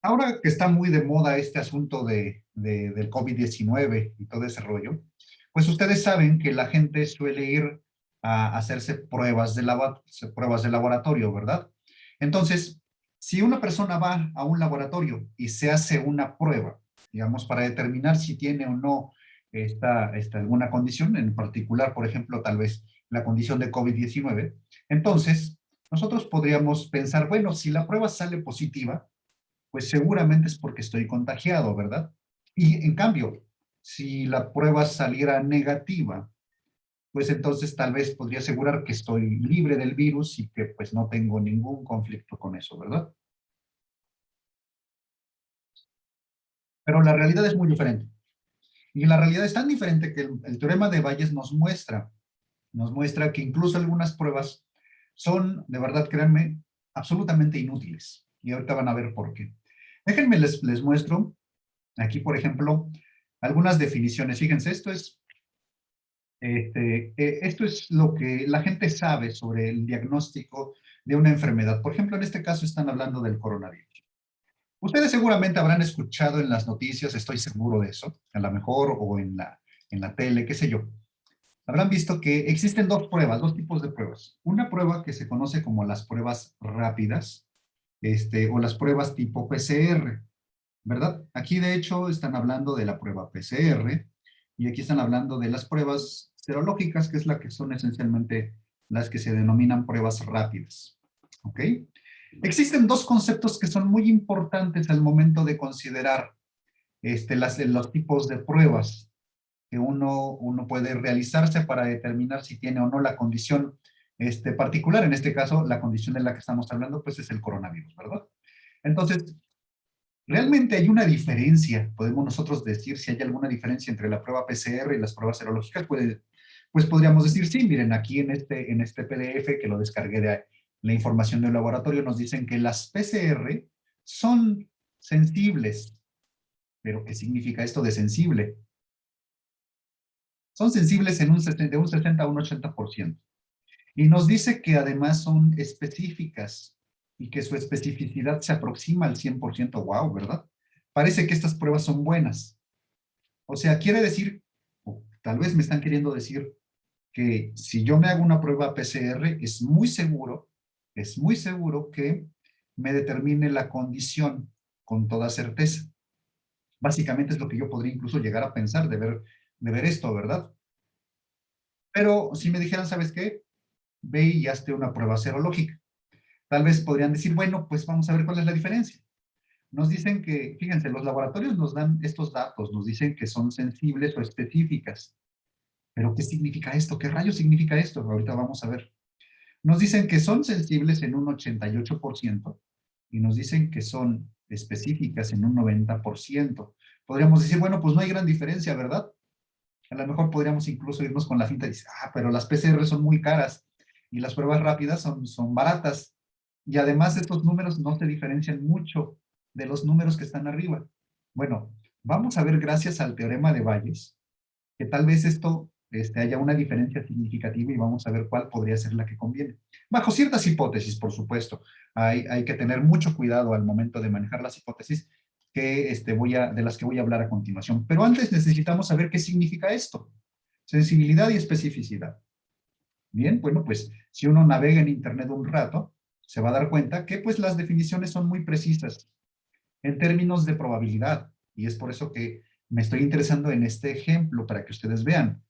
Ahora que está muy de moda este asunto del COVID-19 y todo ese rollo, pues ustedes saben que la gente suele ir a hacerse pruebas de laboratorio, ¿verdad? Entonces, si una persona va a un laboratorio y se hace una prueba, digamos, para determinar si tiene o no alguna condición, en particular, por ejemplo, tal vez la condición de COVID-19, entonces nosotros podríamos pensar, bueno, si la prueba sale positiva, pues seguramente es porque estoy contagiado, ¿verdad? Y en cambio, si la prueba saliera negativa, pues entonces tal vez podría asegurar que estoy libre del virus y que pues no tengo ningún conflicto con eso, ¿verdad? Pero la realidad es muy diferente. Y la realidad es tan diferente que el teorema de Bayes nos muestra que incluso algunas pruebas son, de verdad, créanme, absolutamente inútiles. Y ahorita van a ver por qué. Déjenme les muestro aquí, por ejemplo, algunas definiciones. Fíjense, esto es lo que la gente sabe sobre el diagnóstico de una enfermedad. Por ejemplo, en este caso están hablando del coronavirus. Ustedes seguramente habrán escuchado en las noticias, estoy seguro de eso, a lo mejor, o en la tele, qué sé yo. Habrán visto que existen dos tipos de pruebas. Una prueba que se conoce como las pruebas rápidas, o las pruebas tipo PCR. ¿Verdad? Aquí de hecho están hablando de la prueba PCR y aquí están hablando de las pruebas serológicas, que es la que son esencialmente las que se denominan pruebas rápidas. ¿Ok? Existen dos conceptos que son muy importantes al momento de considerar los tipos de pruebas que uno puede realizarse para determinar si tiene o no la condición particular. En este caso, la condición de la que estamos hablando, pues es el coronavirus, ¿verdad? Entonces, ¿realmente hay una diferencia? ¿Podemos nosotros decir si hay alguna diferencia entre la prueba PCR y las pruebas serológicas? Pues podríamos decir sí. Miren, aquí en este PDF que lo descargué de la información del laboratorio, nos dicen que las PCR son sensibles. ¿Pero qué significa esto de sensible? Son sensibles de un 60 a un 80%. Y nos dice que además son específicas y que su especificidad se aproxima al 100%. ¡Wow! ¿Verdad? Parece que estas pruebas son buenas. O sea, quiere decir, o tal vez me están queriendo decir, que si yo me hago una prueba PCR, es muy seguro que me determine la condición con toda certeza. Básicamente es lo que yo podría incluso llegar a pensar de ver esto, ¿verdad? Pero si me dijeran, ¿sabes qué? Ve y hazte una prueba serológica. Tal vez podrían decir, bueno, pues vamos a ver cuál es la diferencia. Nos dicen que, fíjense, los laboratorios nos dan estos datos, nos dicen que son sensibles o específicas. Pero ¿qué significa esto? ¿Qué rayos significa esto? Ahorita vamos a ver. Nos dicen que son sensibles en un 88% y nos dicen que son específicas en un 90%. Podríamos decir, bueno, pues no hay gran diferencia, ¿verdad? A lo mejor podríamos incluso irnos con la finta y decir, pero las PCR son muy caras y las pruebas rápidas son baratas. Y además estos números no se diferencian mucho de los números que están arriba. Bueno, vamos a ver gracias al teorema de Bayes que tal vez esto haya una diferencia significativa y vamos a ver cuál podría ser la que conviene. Bajo ciertas hipótesis, por supuesto. Hay que tener mucho cuidado al momento de manejar las hipótesis que de las que voy a hablar a continuación. Pero antes necesitamos saber qué significa esto. Sensibilidad y especificidad. Bien, bueno, pues si uno navega en Internet un rato, se va a dar cuenta que pues las definiciones son muy precisas en términos de probabilidad. Y es por eso que me estoy interesando en este ejemplo para que ustedes vean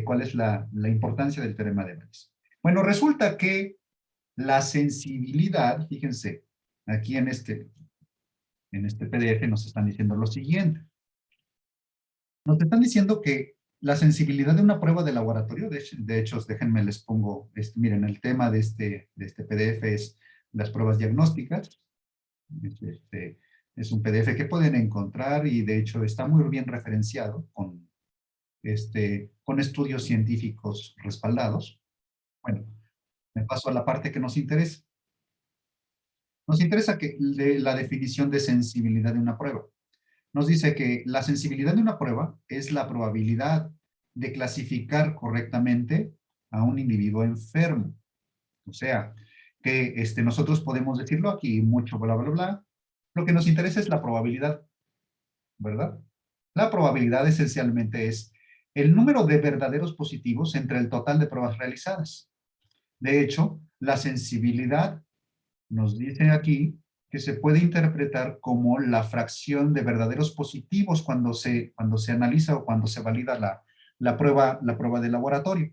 cuál es la importancia del teorema de Bayes. Bueno, resulta que la sensibilidad, fíjense, aquí en este PDF nos están diciendo lo siguiente. Nos están diciendo que la sensibilidad de una prueba de laboratorio, de hecho déjenme les pongo, miren, el tema de este PDF es las pruebas diagnósticas. Es un PDF que pueden encontrar y de hecho está muy bien referenciado con estudios científicos respaldados. Bueno, me paso a la parte que nos interesa. Nos interesa la definición de sensibilidad de una prueba. Nos dice que la sensibilidad de una prueba es la probabilidad de clasificar correctamente a un individuo enfermo. O sea, que nosotros podemos decirlo aquí mucho, bla, bla, bla. Lo que nos interesa es la probabilidad, ¿verdad? La probabilidad esencialmente es el número de verdaderos positivos entre el total de pruebas realizadas. De hecho, la sensibilidad nos dice aquí que se puede interpretar como la fracción de verdaderos positivos cuando se analiza o cuando se valida la prueba de laboratorio.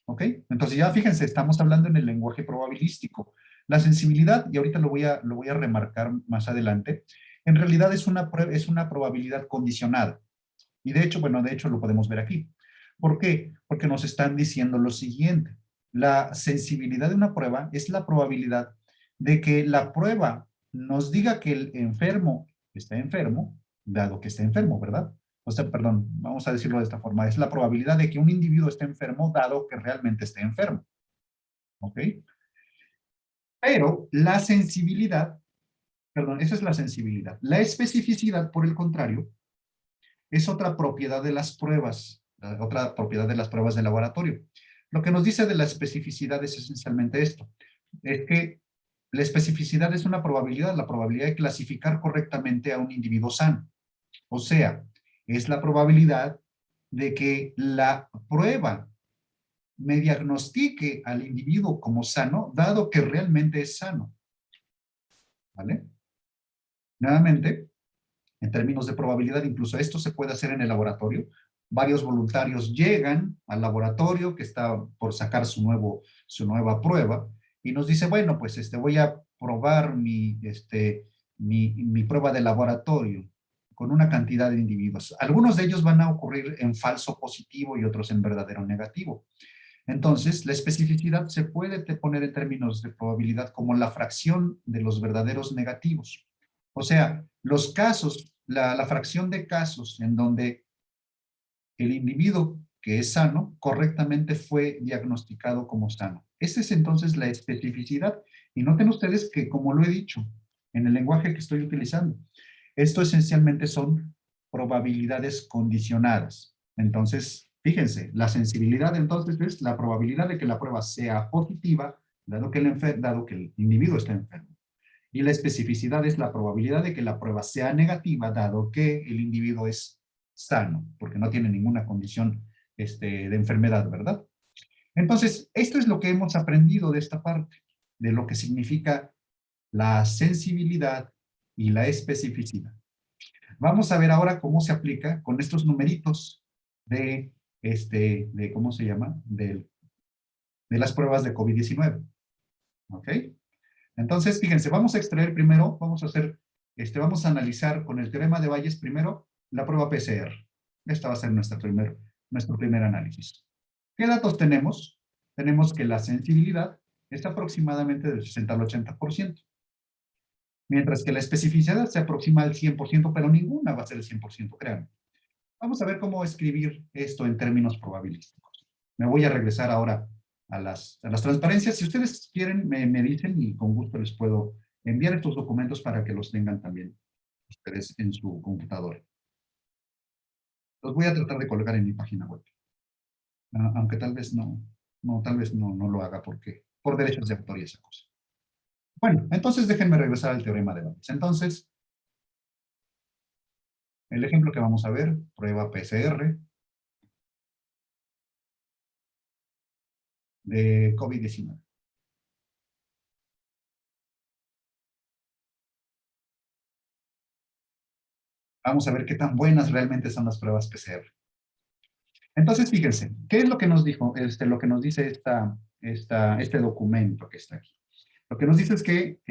¿Ok? Entonces ya fíjense, estamos hablando en el lenguaje probabilístico. La sensibilidad, y ahorita lo voy a remarcar más adelante, en realidad es una probabilidad condicionada. Y de hecho, bueno, de hecho lo podemos ver aquí. ¿Por qué? Porque nos están diciendo lo siguiente. La sensibilidad de una prueba es la probabilidad de que la prueba nos diga que el enfermo está enfermo, dado que está enfermo, ¿verdad? O sea, perdón, vamos a decirlo de esta forma. Es la probabilidad de que un individuo esté enfermo, dado que realmente esté enfermo. ¿Ok? Pero la sensibilidad, perdón, esa es la sensibilidad. La especificidad, por el contrario, es otra propiedad de las pruebas, otra propiedad de las pruebas de laboratorio. Lo que nos dice de la especificidad es esencialmente esto, es que la especificidad es una probabilidad, la probabilidad de clasificar correctamente a un individuo sano. O sea, es la probabilidad de que la prueba me diagnostique al individuo como sano, dado que realmente es sano. ¿Vale? Nuevamente, en términos de probabilidad, incluso esto se puede hacer en el laboratorio. Varios voluntarios llegan al laboratorio que está por sacar su nueva prueba y nos dice, bueno, pues voy a probar mi prueba de laboratorio con una cantidad de individuos. Algunos de ellos van a ocurrir en falso positivo y otros en verdadero negativo. Entonces, la especificidad se puede poner en términos de probabilidad como la fracción de los verdaderos negativos. O sea, los casos, la fracción de casos en donde el individuo que es sano correctamente fue diagnosticado como sano. Esa es entonces la especificidad. Y noten ustedes que, como lo he dicho, en el lenguaje que estoy utilizando, esto esencialmente son probabilidades condicionadas. Entonces, fíjense, la sensibilidad entonces es la probabilidad de que la prueba sea positiva, dado que el individuo está enfermo. Y la especificidad es la probabilidad de que la prueba sea negativa, dado que el individuo es sano, porque no tiene ninguna condición de enfermedad, ¿verdad? Entonces, esto es lo que hemos aprendido de esta parte, de lo que significa la sensibilidad y la especificidad. Vamos a ver ahora cómo se aplica con estos numeritos de ¿cómo se llama? De las pruebas de COVID-19. ¿Ok? Entonces, fíjense, vamos a extraer primero, vamos a analizar con el teorema de Bayes primero la prueba PCR. Esta va a ser nuestro primer análisis. ¿Qué datos tenemos? Tenemos que la sensibilidad es aproximadamente del 60 al 80%, mientras que la especificidad se aproxima al 100%, pero ninguna va a ser el 100%, créanme. Vamos a ver cómo escribir esto en términos probabilísticos. Me voy a regresar ahora a las transparencias. Si ustedes quieren, me dicen y con gusto les puedo enviar estos documentos para que los tengan también ustedes en su computadora. Los voy a tratar de colgar en mi página web. Aunque tal vez no lo haga porque por derechos de autor y esa cosa. Bueno, entonces déjenme regresar al teorema de Bayes. Entonces, el ejemplo que vamos a ver, prueba PCR de COVID-19. Vamos a ver qué tan buenas realmente son las pruebas PCR. Entonces, fíjense, ¿qué es lo que nos dijo? Lo que nos dice este documento que está aquí. Lo que nos dice es que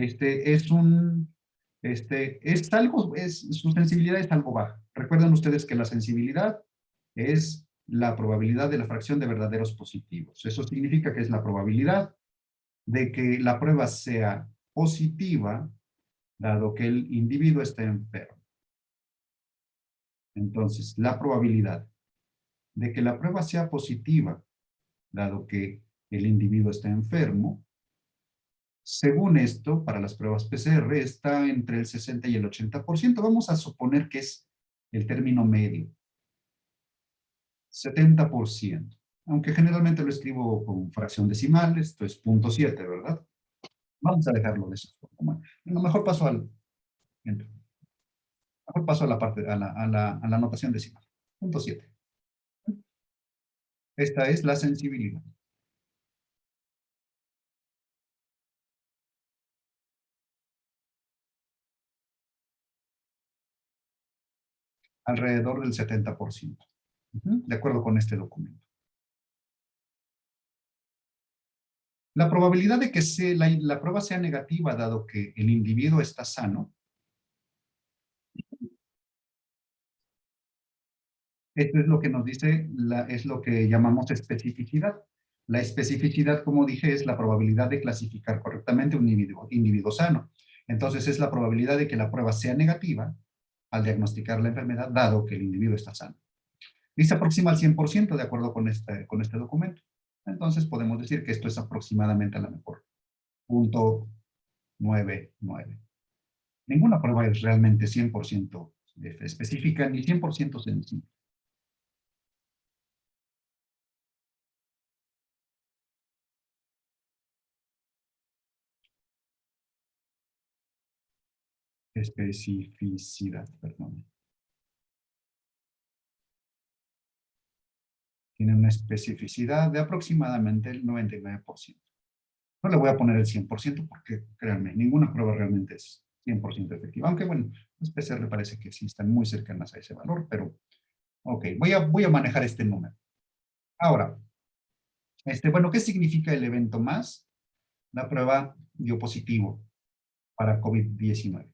su sensibilidad es algo baja. Recuerden ustedes que la sensibilidad es la probabilidad de la fracción de verdaderos positivos. Eso significa que es la probabilidad de que la prueba sea positiva, dado que el individuo está enfermo. Entonces, la probabilidad de que la prueba sea positiva, dado que el individuo está enfermo, según esto, para las pruebas PCR, está entre el 60 y el 80%. Vamos a suponer que es el término medio. 70%. Aunque generalmente lo escribo con fracción decimal, esto es 0.7, ¿verdad? Vamos a dejarlo de esa forma. Bueno, mejor paso a la parte, a la notación decimal. 0.7. Esta es la sensibilidad. Alrededor del 70%. De acuerdo con este documento. La probabilidad de que la prueba sea negativa, dado que el individuo está sano, esto es lo que nos dice, es lo que llamamos especificidad. La especificidad, como dije, es la probabilidad de clasificar correctamente un individuo sano. Entonces, es la probabilidad de que la prueba sea negativa al diagnosticar la enfermedad, dado que el individuo está sano. Y se aproxima al 100% de acuerdo con este documento. Entonces, podemos decir que esto es aproximadamente a lo mejor 0.99. Ninguna prueba es realmente 100% específica ni 100% sencilla. Especificidad, perdón. Tiene una especificidad de aproximadamente el 99%. No le voy a poner el 100% porque, créanme, ninguna prueba realmente es 100% efectiva. Aunque, bueno, las PCR parece que sí están muy cercanas a ese valor, pero, ok, voy a manejar este número. Ahora, bueno, ¿qué significa el evento más? La prueba dio positivo para COVID-19.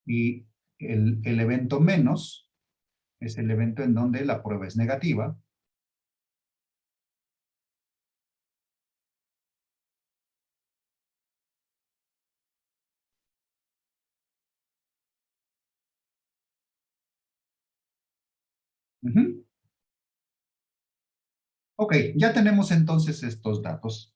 Y el evento menos es el evento en donde la prueba es negativa. Ok, ya tenemos entonces estos datos.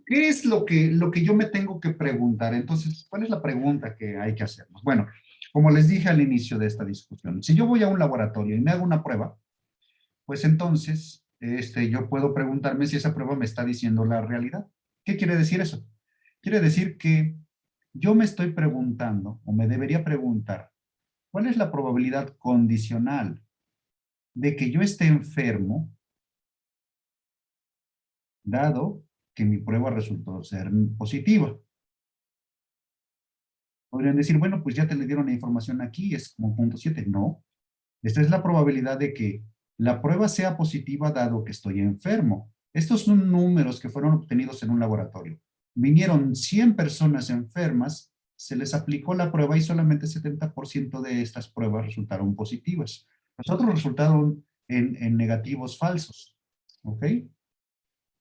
¿Qué es lo que yo me tengo que preguntar? Entonces, ¿cuál es la pregunta que hay que hacernos? Bueno, como les dije al inicio de esta discusión, si yo voy a un laboratorio y me hago una prueba, pues entonces yo puedo preguntarme si esa prueba me está diciendo la realidad. ¿Qué quiere decir eso? Quiere decir que yo me estoy preguntando, o me debería preguntar, ¿cuál es la probabilidad condicional de que yo esté enfermo, dado que mi prueba resultó ser positiva? Podrían decir, bueno, pues ya te le dieron la información aquí, es como 0.7. No, esta es la probabilidad de que la prueba sea positiva dado que estoy enfermo. Estos son números que fueron obtenidos en un laboratorio. Vinieron 100 personas enfermas, se les aplicó la prueba y solamente 70% de estas pruebas resultaron positivas. Los otros resultaron en negativos falsos. ¿Ok?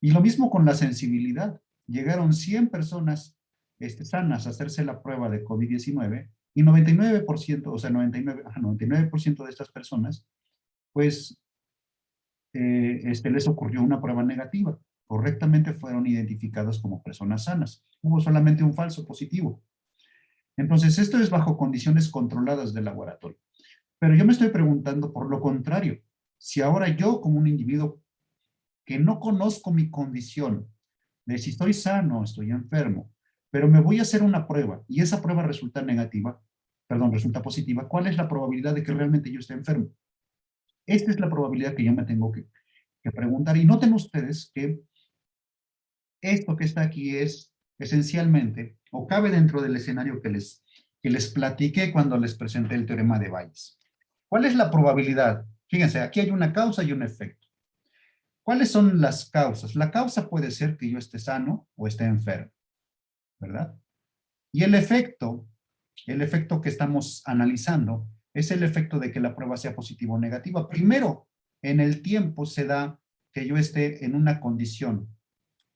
Y lo mismo con la sensibilidad. Llegaron 100 personas sanas a hacerse la prueba de COVID-19 y 99%, o sea, 99% de estas personas, pues les ocurrió una prueba negativa. Correctamente fueron identificados como personas sanas. Hubo solamente un falso positivo. Entonces, esto es bajo condiciones controladas del laboratorio. Pero yo me estoy preguntando por lo contrario. Si ahora yo, como un individuo que no conozco mi condición, de si estoy sano, estoy enfermo, pero me voy a hacer una prueba y esa prueba resulta negativa, perdón, resulta positiva, ¿cuál es la probabilidad de que realmente yo esté enfermo? Esta es la probabilidad que yo me tengo que preguntar. Y noten ustedes que esto que está aquí es esencialmente, o cabe dentro del escenario que les platiqué cuando les presenté el teorema de Bayes. ¿Cuál es la probabilidad? Fíjense, aquí hay una causa y un efecto. ¿Cuáles son las causas? La causa puede ser que yo esté sano o esté enfermo, ¿verdad? Y el efecto que estamos analizando, es el efecto de que la prueba sea positiva o negativa. Primero, en el tiempo se da que yo esté en una condición,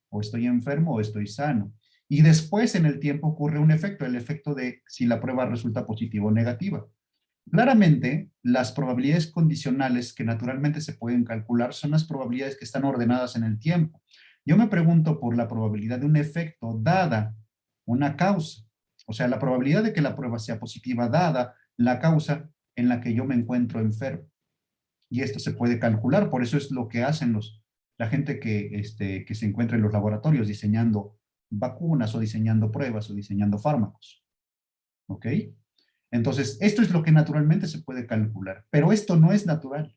o estoy enfermo o estoy sano. Y después en el tiempo ocurre un efecto, el efecto de si la prueba resulta positiva o negativa. Claramente, las probabilidades condicionales que naturalmente se pueden calcular son las probabilidades que están ordenadas en el tiempo. Yo me pregunto por la probabilidad de un efecto dada una causa, o sea, la probabilidad de que la prueba sea positiva dada la causa en la que yo me encuentro enfermo. Y esto se puede calcular, por eso es lo que hacen la gente que se encuentra en los laboratorios diseñando vacunas o diseñando pruebas o diseñando fármacos. ¿Ok? Entonces, esto es lo que naturalmente se puede calcular, pero esto no es natural.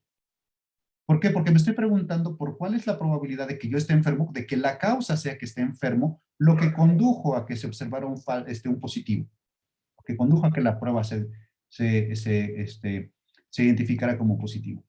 ¿Por qué? Porque me estoy preguntando por cuál es la probabilidad de que yo esté enfermo, de que la causa sea que esté enfermo, lo que condujo a que se observara un positivo, lo que condujo a que la prueba se identificara como positivo.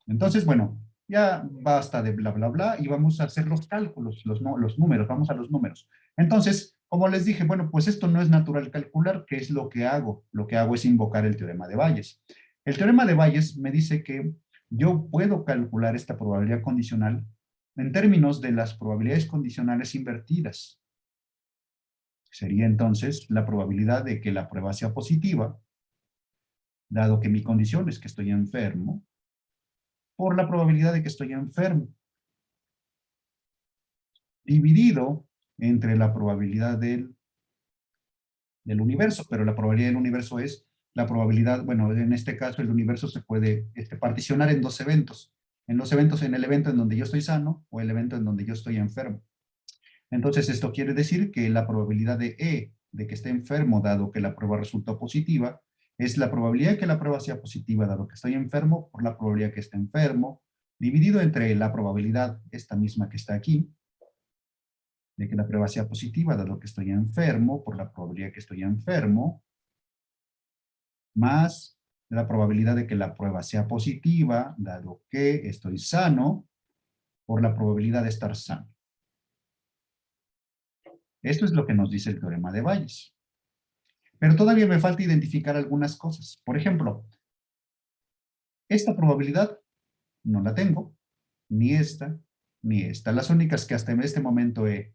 Entonces, bueno, ya basta de bla, bla, bla, y vamos a hacer los cálculos, los números, vamos a los números. Entonces, como les dije, bueno, pues esto no es natural calcular. ¿Qué es lo que hago? Lo que hago es invocar el teorema de Bayes. El teorema de Bayes me dice que yo puedo calcular esta probabilidad condicional en términos de las probabilidades condicionales invertidas. Sería entonces la probabilidad de que la prueba sea positiva, dado que mi condición es que estoy enfermo, por la probabilidad de que estoy enfermo, dividido entre la probabilidad del universo, pero la probabilidad del universo es la probabilidad, bueno, en este caso el universo se puede particionar en dos eventos. En el evento en donde yo estoy sano o el evento en donde yo estoy enfermo. Entonces, esto quiere decir que la probabilidad de E, de que esté enfermo, dado que la prueba resultó positiva, es la probabilidad de que la prueba sea positiva, dado que estoy enfermo, por la probabilidad que esté enfermo, dividido entre la probabilidad, esta misma que está aquí, de que la prueba sea positiva, dado que estoy enfermo, por la probabilidad que estoy enfermo, más la probabilidad de que la prueba sea positiva, dado que estoy sano, por la probabilidad de estar sano. Esto es lo que nos dice el teorema de Bayes. Pero todavía me falta identificar algunas cosas. Por ejemplo, esta probabilidad no la tengo, ni esta, ni esta. Las únicas que hasta en este momento he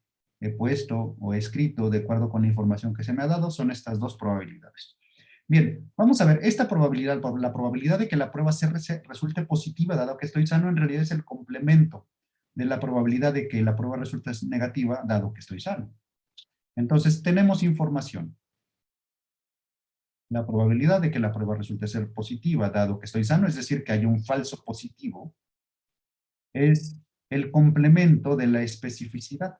puesto o he escrito de acuerdo con la información que se me ha dado son estas dos probabilidades. Bien, vamos a ver, esta probabilidad, la probabilidad de que la prueba resulte positiva, dado que estoy sano, en realidad es el complemento de la probabilidad de que la prueba resulte negativa, dado que estoy sano. Entonces, tenemos información. La probabilidad de que la prueba resulte ser positiva, dado que estoy sano, es decir, que haya un falso positivo, es el complemento de la especificidad.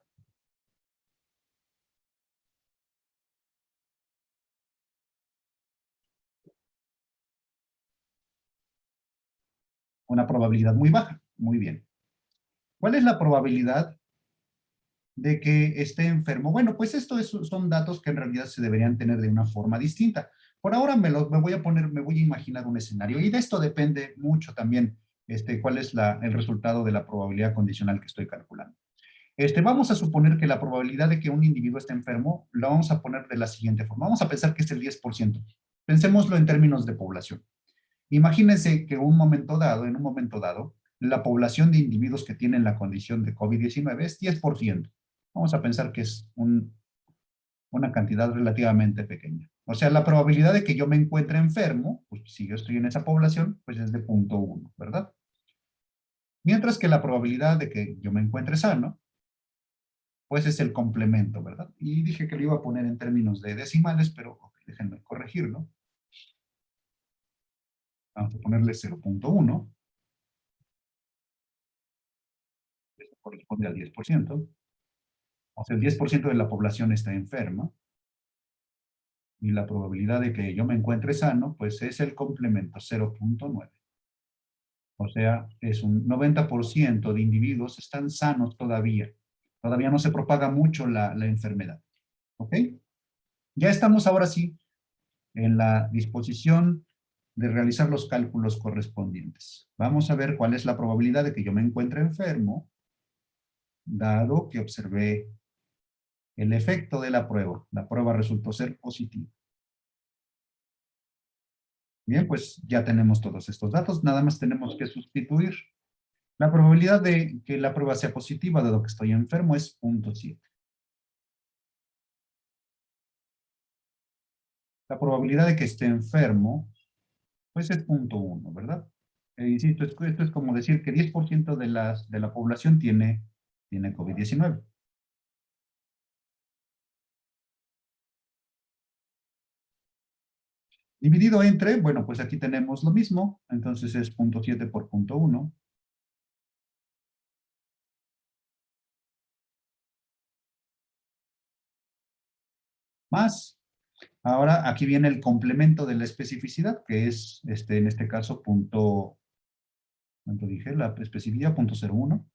Una probabilidad muy baja. Muy bien. ¿Cuál es la probabilidad de que esté enfermo? Bueno, pues son datos que en realidad se deberían tener de una forma distinta. Por ahora me voy a poner, me voy a imaginar un escenario y de esto depende mucho también cuál es el resultado de la probabilidad condicional que estoy calculando. Vamos a suponer que la probabilidad de que un individuo esté enfermo la vamos a poner de la siguiente forma. Vamos a pensar que es el 10%. Pensémoslo en términos de población. Imagínense que en un momento dado, la población de individuos que tienen la condición de COVID-19 es 10%. Vamos a pensar que es una cantidad relativamente pequeña. O sea, la probabilidad de que yo me encuentre enfermo, pues si yo estoy en esa población, pues es de 0.1, ¿verdad? Mientras que la probabilidad de que yo me encuentre sano, pues es el complemento, ¿verdad? Y dije que lo iba a poner en términos de decimales, pero ok, déjenme corregirlo. Vamos a ponerle 0.1. Esto corresponde al 10%. O sea, el 10% de la población está enferma. Y la probabilidad de que yo me encuentre sano, pues es el complemento, 0.9. O sea, es un 90% de individuos están sanos todavía. Todavía no se propaga mucho la enfermedad. ¿Ok? Ya estamos ahora sí en la disposición de realizar los cálculos correspondientes. Vamos a ver cuál es la probabilidad de que yo me encuentre enfermo, dado que observé el efecto de la prueba. La prueba resultó ser positiva. Bien, pues ya tenemos todos estos datos, nada más tenemos que sustituir. La probabilidad de que la prueba sea positiva, dado que estoy enfermo, es 0.7. La probabilidad de que esté enfermo, pues es 0.1, ¿verdad? Insisto, esto es como decir que 10% de la población tiene COVID-19. Dividido entre, bueno, pues aquí tenemos lo mismo, entonces es 0.7 por 0.1. Más, ahora aquí viene el complemento de la especificidad, que es, en este caso, ¿cuánto dije? La especificidad, 0.01.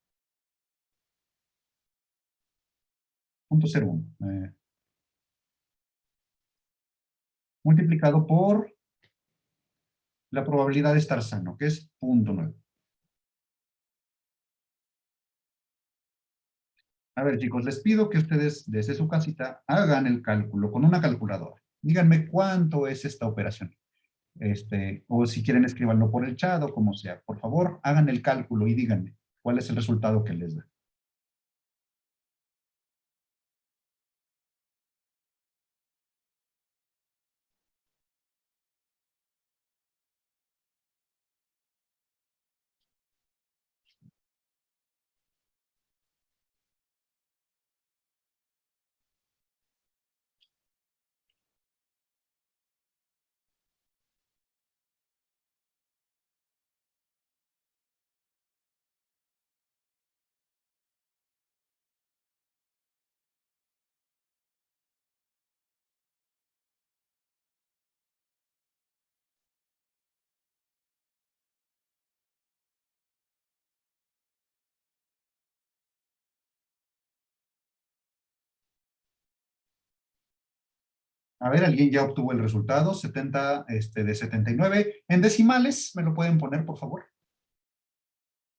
0.01. Multiplicado por la probabilidad de estar sano, que es 0.9. A ver, chicos, les pido que ustedes desde su casita hagan el cálculo con una calculadora. Díganme cuánto es esta operación. O si quieren escríbanlo por el chat o como sea. Por favor, hagan el cálculo y díganme cuál es el resultado que les da. A ver, ¿alguien ya obtuvo el resultado? 70, de 79. En decimales, ¿me lo pueden poner, por favor?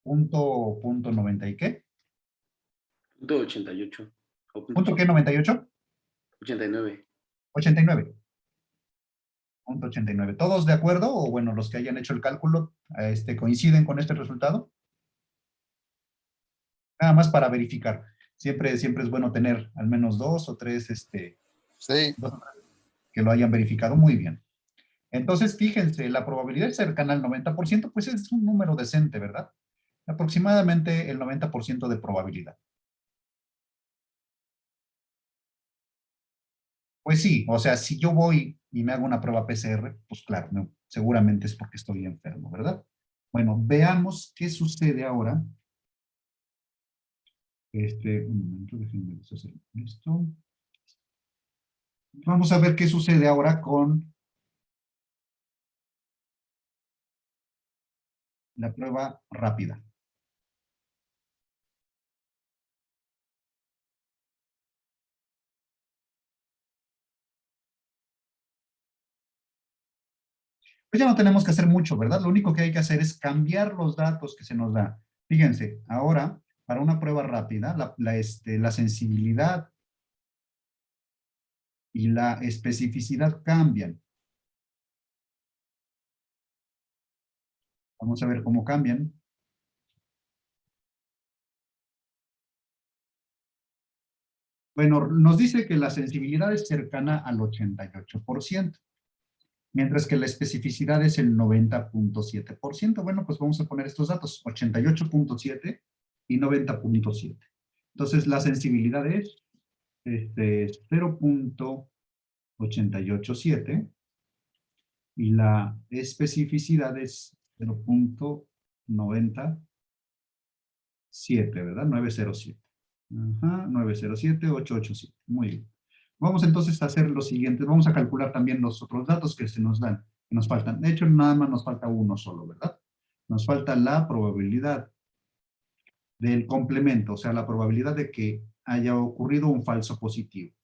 Punto 90 y qué.
Punto 88. O
¿Punto qué? 98.
89.
89. Punto 89. ¿Todos de acuerdo? O bueno, los que hayan hecho el cálculo, coinciden con este resultado. Nada más para verificar. Siempre es bueno tener al menos dos o tres,
Sí,
que lo hayan verificado muy bien. Entonces, fíjense, la probabilidad cercana al 90%, pues es un número decente, ¿verdad? Aproximadamente el 90% de probabilidad. Pues sí, o sea, si yo voy y me hago una prueba PCR, pues claro, seguramente es porque estoy enfermo, ¿verdad? Bueno, veamos qué sucede ahora. Un momento, déjenme deshacer esto. Vamos a ver qué sucede ahora con la prueba rápida. Pues ya no tenemos que hacer mucho, ¿verdad? Lo único que hay que hacer es cambiar los datos que se nos da. Fíjense, ahora, para una prueba rápida, la sensibilidad y la especificidad cambian. Vamos a ver cómo cambian. Bueno, nos dice que la sensibilidad es cercana al 88%, mientras que la especificidad es el 90.7%. Bueno, pues vamos a poner estos datos, 88.7 y 90.7. Entonces, la sensibilidad es 0.887 y la especificidad es 0.97, ¿verdad? 907. Ajá, 907,887. Muy bien. Vamos entonces a hacer lo siguiente. Vamos a calcular también los otros datos que se nos dan, que nos faltan. De hecho, nada más nos falta uno solo, ¿verdad? Nos falta la probabilidad del complemento, o sea, la probabilidad de que haya ocurrido un falso positivo,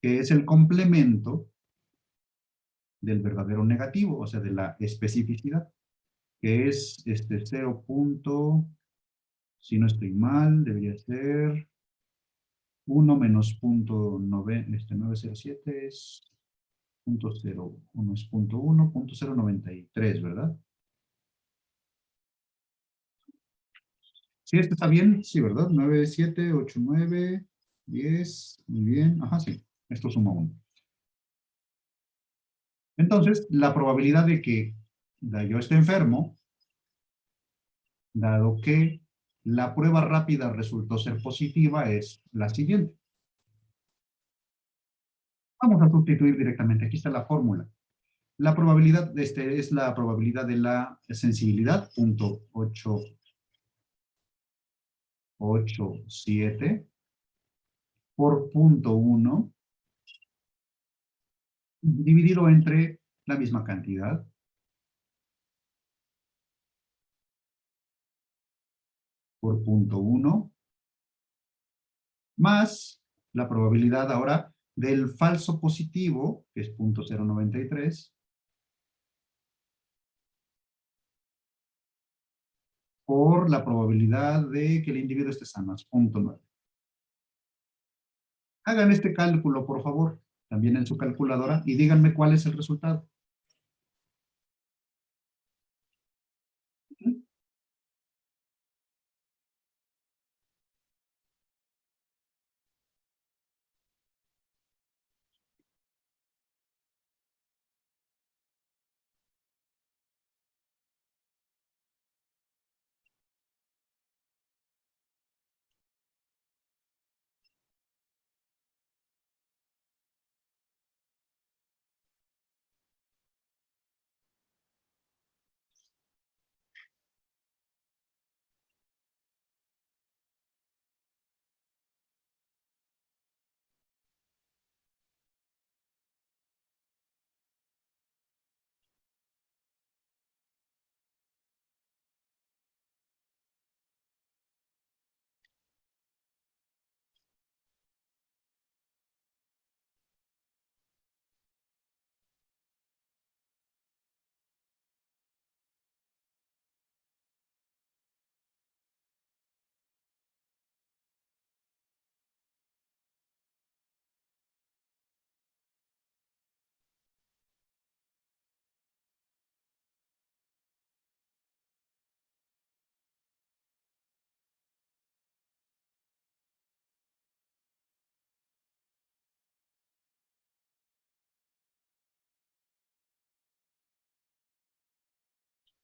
que es el complemento del verdadero negativo, o sea, de la especificidad, que es 0. Si no estoy mal, debería ser 1 menos punto 907 es punto 0, 1 es punto 1, punto 093, ¿verdad? ¿Sí, este está bien? Sí, ¿verdad? 9, 7, 8, 9, 10, muy bien. Ajá, sí, esto suma 1. Entonces, la probabilidad de que yo esté enfermo, dado que la prueba rápida resultó ser positiva, es la siguiente. Vamos a sustituir directamente. Aquí está la fórmula. La probabilidad, es la probabilidad de la sensibilidad, 0.887 por 0.1 dividido entre la misma cantidad por 0.1 más la probabilidad ahora del falso positivo, que es 0.093, por la probabilidad de que el individuo esté sano, es 0.9. Hagan este cálculo, por favor, también en su calculadora, y díganme cuál es el resultado.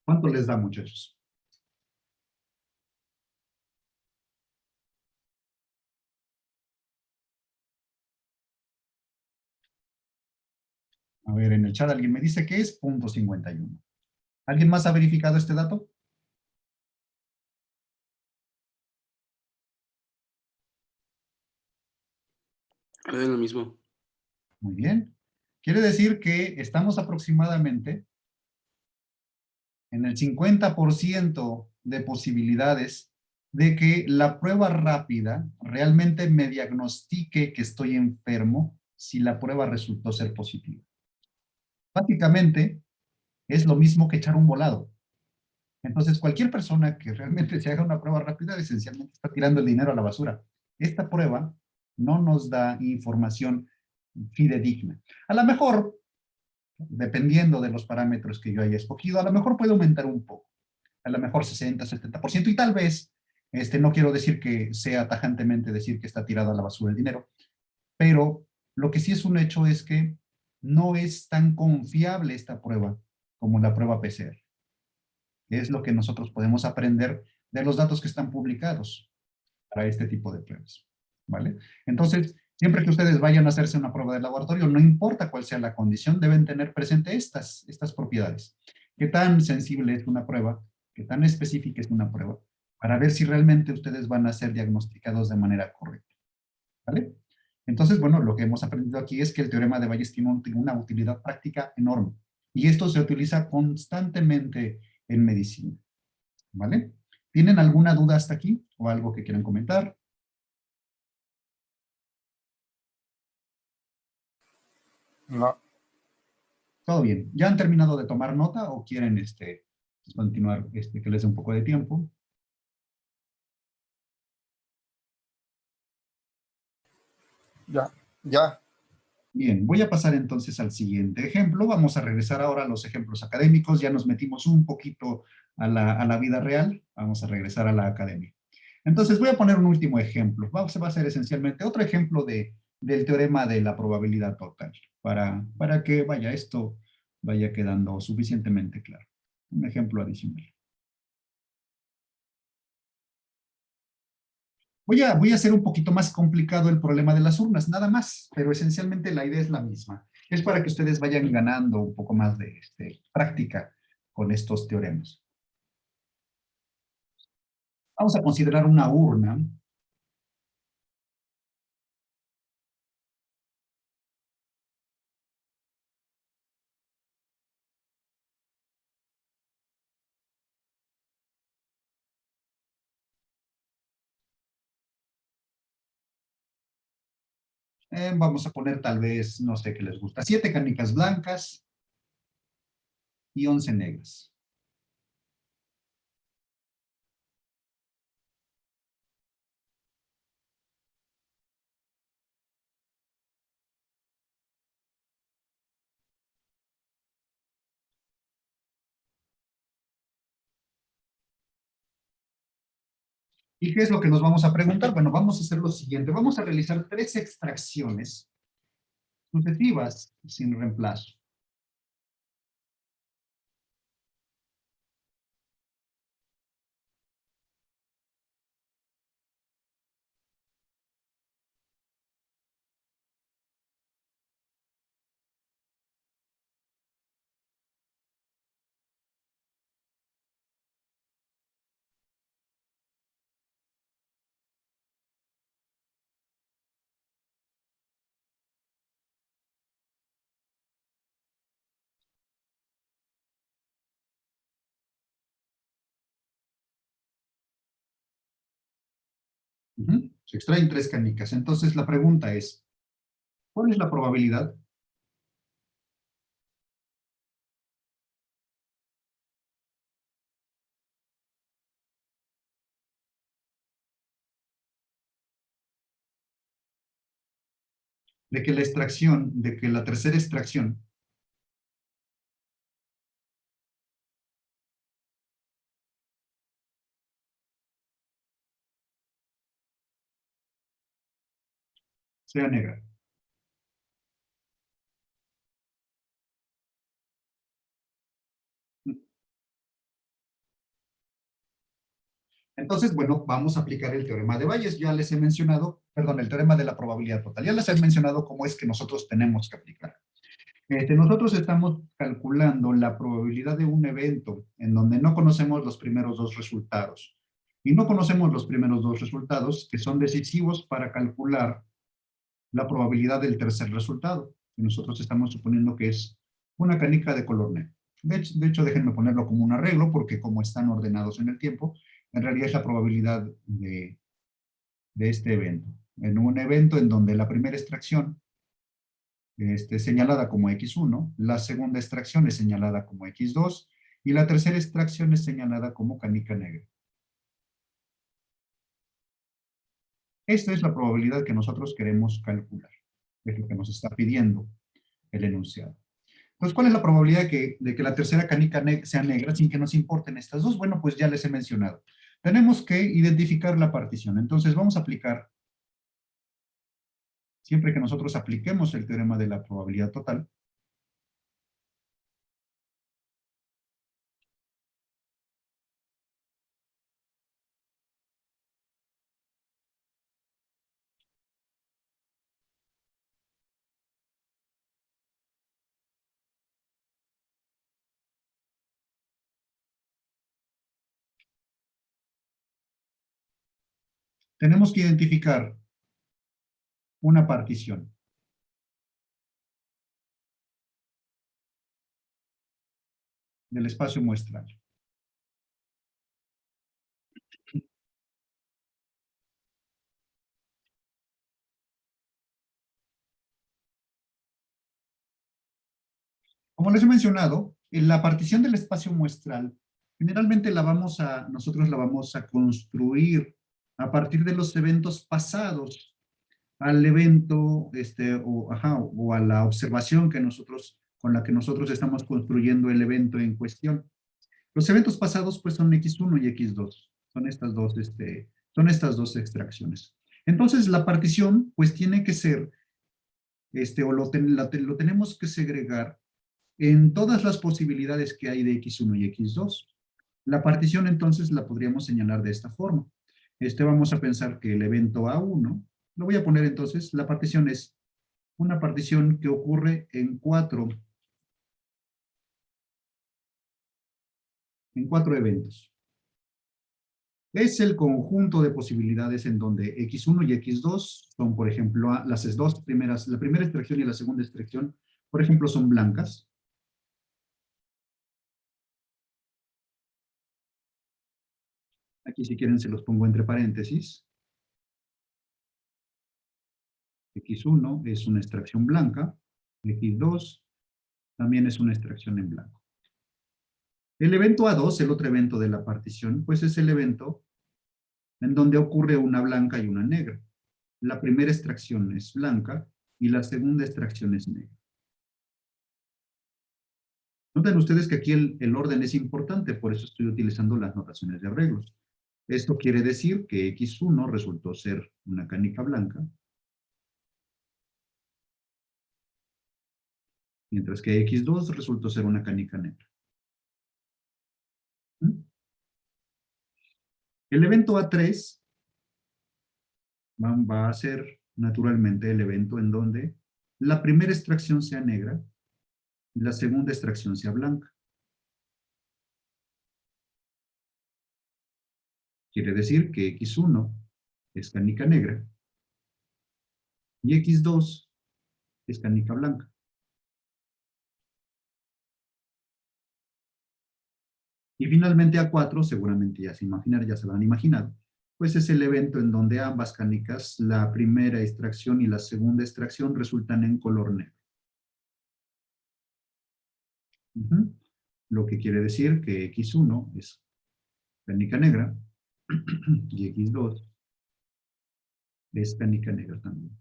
¿Cuánto les da, muchachos? A ver, en el chat alguien me dice que es 0.51. ¿Alguien más ha verificado este dato?
Es lo mismo.
Muy bien. Quiere decir que estamos aproximadamente en el 50% de posibilidades de que la prueba rápida realmente me diagnostique que estoy enfermo si la prueba resultó ser positiva. Básicamente, es lo mismo que echar un volado. Entonces, cualquier persona que realmente se haga una prueba rápida, esencialmente está tirando el dinero a la basura. Esta prueba no nos da información fidedigna. A lo mejor, dependiendo de los parámetros que yo haya escogido, a lo mejor puede aumentar un poco. A lo mejor 60, 70%, y tal vez, no quiero decir que sea tajantemente decir que está tirado a la basura el dinero, pero lo que sí es un hecho es que no es tan confiable esta prueba como la prueba PCR. Es lo que nosotros podemos aprender de los datos que están publicados para este tipo de pruebas, ¿vale? Entonces, siempre que ustedes vayan a hacerse una prueba de laboratorio, no importa cuál sea la condición, deben tener presente estas propiedades. ¿Qué tan sensible es una prueba? ¿Qué tan específica es una prueba? Para ver si realmente ustedes van a ser diagnosticados de manera correcta, ¿vale? Entonces, bueno, lo que hemos aprendido aquí es que el teorema de Bayes tiene una utilidad práctica enorme. Y esto se utiliza constantemente en medicina, ¿vale? ¿Tienen alguna duda hasta aquí o algo que quieran comentar?
No,
Todo bien. ¿Ya han terminado de tomar nota o quieren continuar, que les dé un poco de tiempo?
ya, ya.
Bien, voy a pasar entonces al siguiente ejemplo. Vamos a regresar ahora a los ejemplos académicos. Ya nos metimos un poquito a la vida real. Vamos a regresar a la academia. Entonces voy a poner un último ejemplo. Va a ser esencialmente otro ejemplo del teorema de la probabilidad total, para que esto vaya quedando suficientemente claro. Un ejemplo adicional. Voy a hacer un poquito más complicado el problema de las urnas, nada más, pero esencialmente la idea es la misma. Es para que ustedes vayan ganando un poco más de práctica con estos teoremas. Vamos a considerar una urna. Vamos a poner tal vez, no sé qué les gusta, 7 canicas blancas y 11 negras. ¿Y qué es lo que nos vamos a preguntar? Bueno, vamos a hacer lo siguiente. Vamos a realizar 3 extracciones sucesivas sin reemplazo. Se extraen 3 canicas. Entonces la pregunta es, ¿cuál es la probabilidad de que la tercera extracción sea negra? Entonces, bueno, vamos a aplicar el teorema de Bayes. Ya les he mencionado, perdón, el teorema de la probabilidad total. Ya les he mencionado cómo es que nosotros tenemos que aplicar. Nosotros estamos calculando la probabilidad de un evento en donde no conocemos los primeros 2 resultados. Y no conocemos los primeros 2 resultados que son decisivos para calcular la probabilidad del tercer resultado. Y nosotros estamos suponiendo que es una canica de color negro. De hecho, déjenme ponerlo como un arreglo, porque como están ordenados en el tiempo, en realidad es la probabilidad de este evento. En un evento en donde la primera extracción es señalada como X1, la segunda extracción es señalada como X2 y la tercera extracción es señalada como canica negra. Esta es la probabilidad que nosotros queremos calcular. Es lo que nos está pidiendo el enunciado. Entonces, ¿cuál es la probabilidad de que la tercera canica sea negra sin que nos importen estas dos? Bueno, pues ya les he mencionado. Tenemos que identificar la partición. Entonces, vamos a aplicar, siempre que nosotros apliquemos el teorema de la probabilidad total, tenemos que identificar una partición del espacio muestral. Como les he mencionado, en la partición del espacio muestral, generalmente nosotros la vamos a construir a partir de los eventos pasados al evento, o a la observación con la que nosotros estamos construyendo el evento en cuestión. Los eventos pasados, pues, son X1 y X2. Son estas dos extracciones. Entonces, la partición, pues, tiene que ser, lo tenemos que segregar en todas las posibilidades que hay de X1 y X2. La partición, entonces, la podríamos señalar de esta forma. Vamos a pensar que el evento A1, lo voy a poner entonces, la partición es una partición que ocurre en cuatro eventos. Es el conjunto de posibilidades en donde X1 y X2 son, por ejemplo, las dos primeras, la primera extracción y la segunda extracción, por ejemplo, son blancas. Aquí, si quieren, se los pongo entre paréntesis. X1 es una extracción blanca, X2 también es una extracción en blanco. El evento A2, el otro evento de la partición, pues es el evento en donde ocurre una blanca y una negra. La primera extracción es blanca y la segunda extracción es negra. Noten ustedes que aquí el orden es importante, por eso estoy utilizando las notaciones de arreglos. Esto quiere decir que X1 resultó ser una canica blanca, mientras que X2 resultó ser una canica negra. ¿Mm? El evento A3 va a ser naturalmente el evento en donde la primera extracción sea negra y la segunda extracción sea blanca. Quiere decir que X1 es canica negra y X2 es canica blanca. Y finalmente A4, seguramente ya se lo han imaginado, pues es el evento en donde ambas canicas, la primera extracción y la segunda extracción, resultan en color negro. Lo que quiere decir que X1 es canica negra y X2 es canica negra también.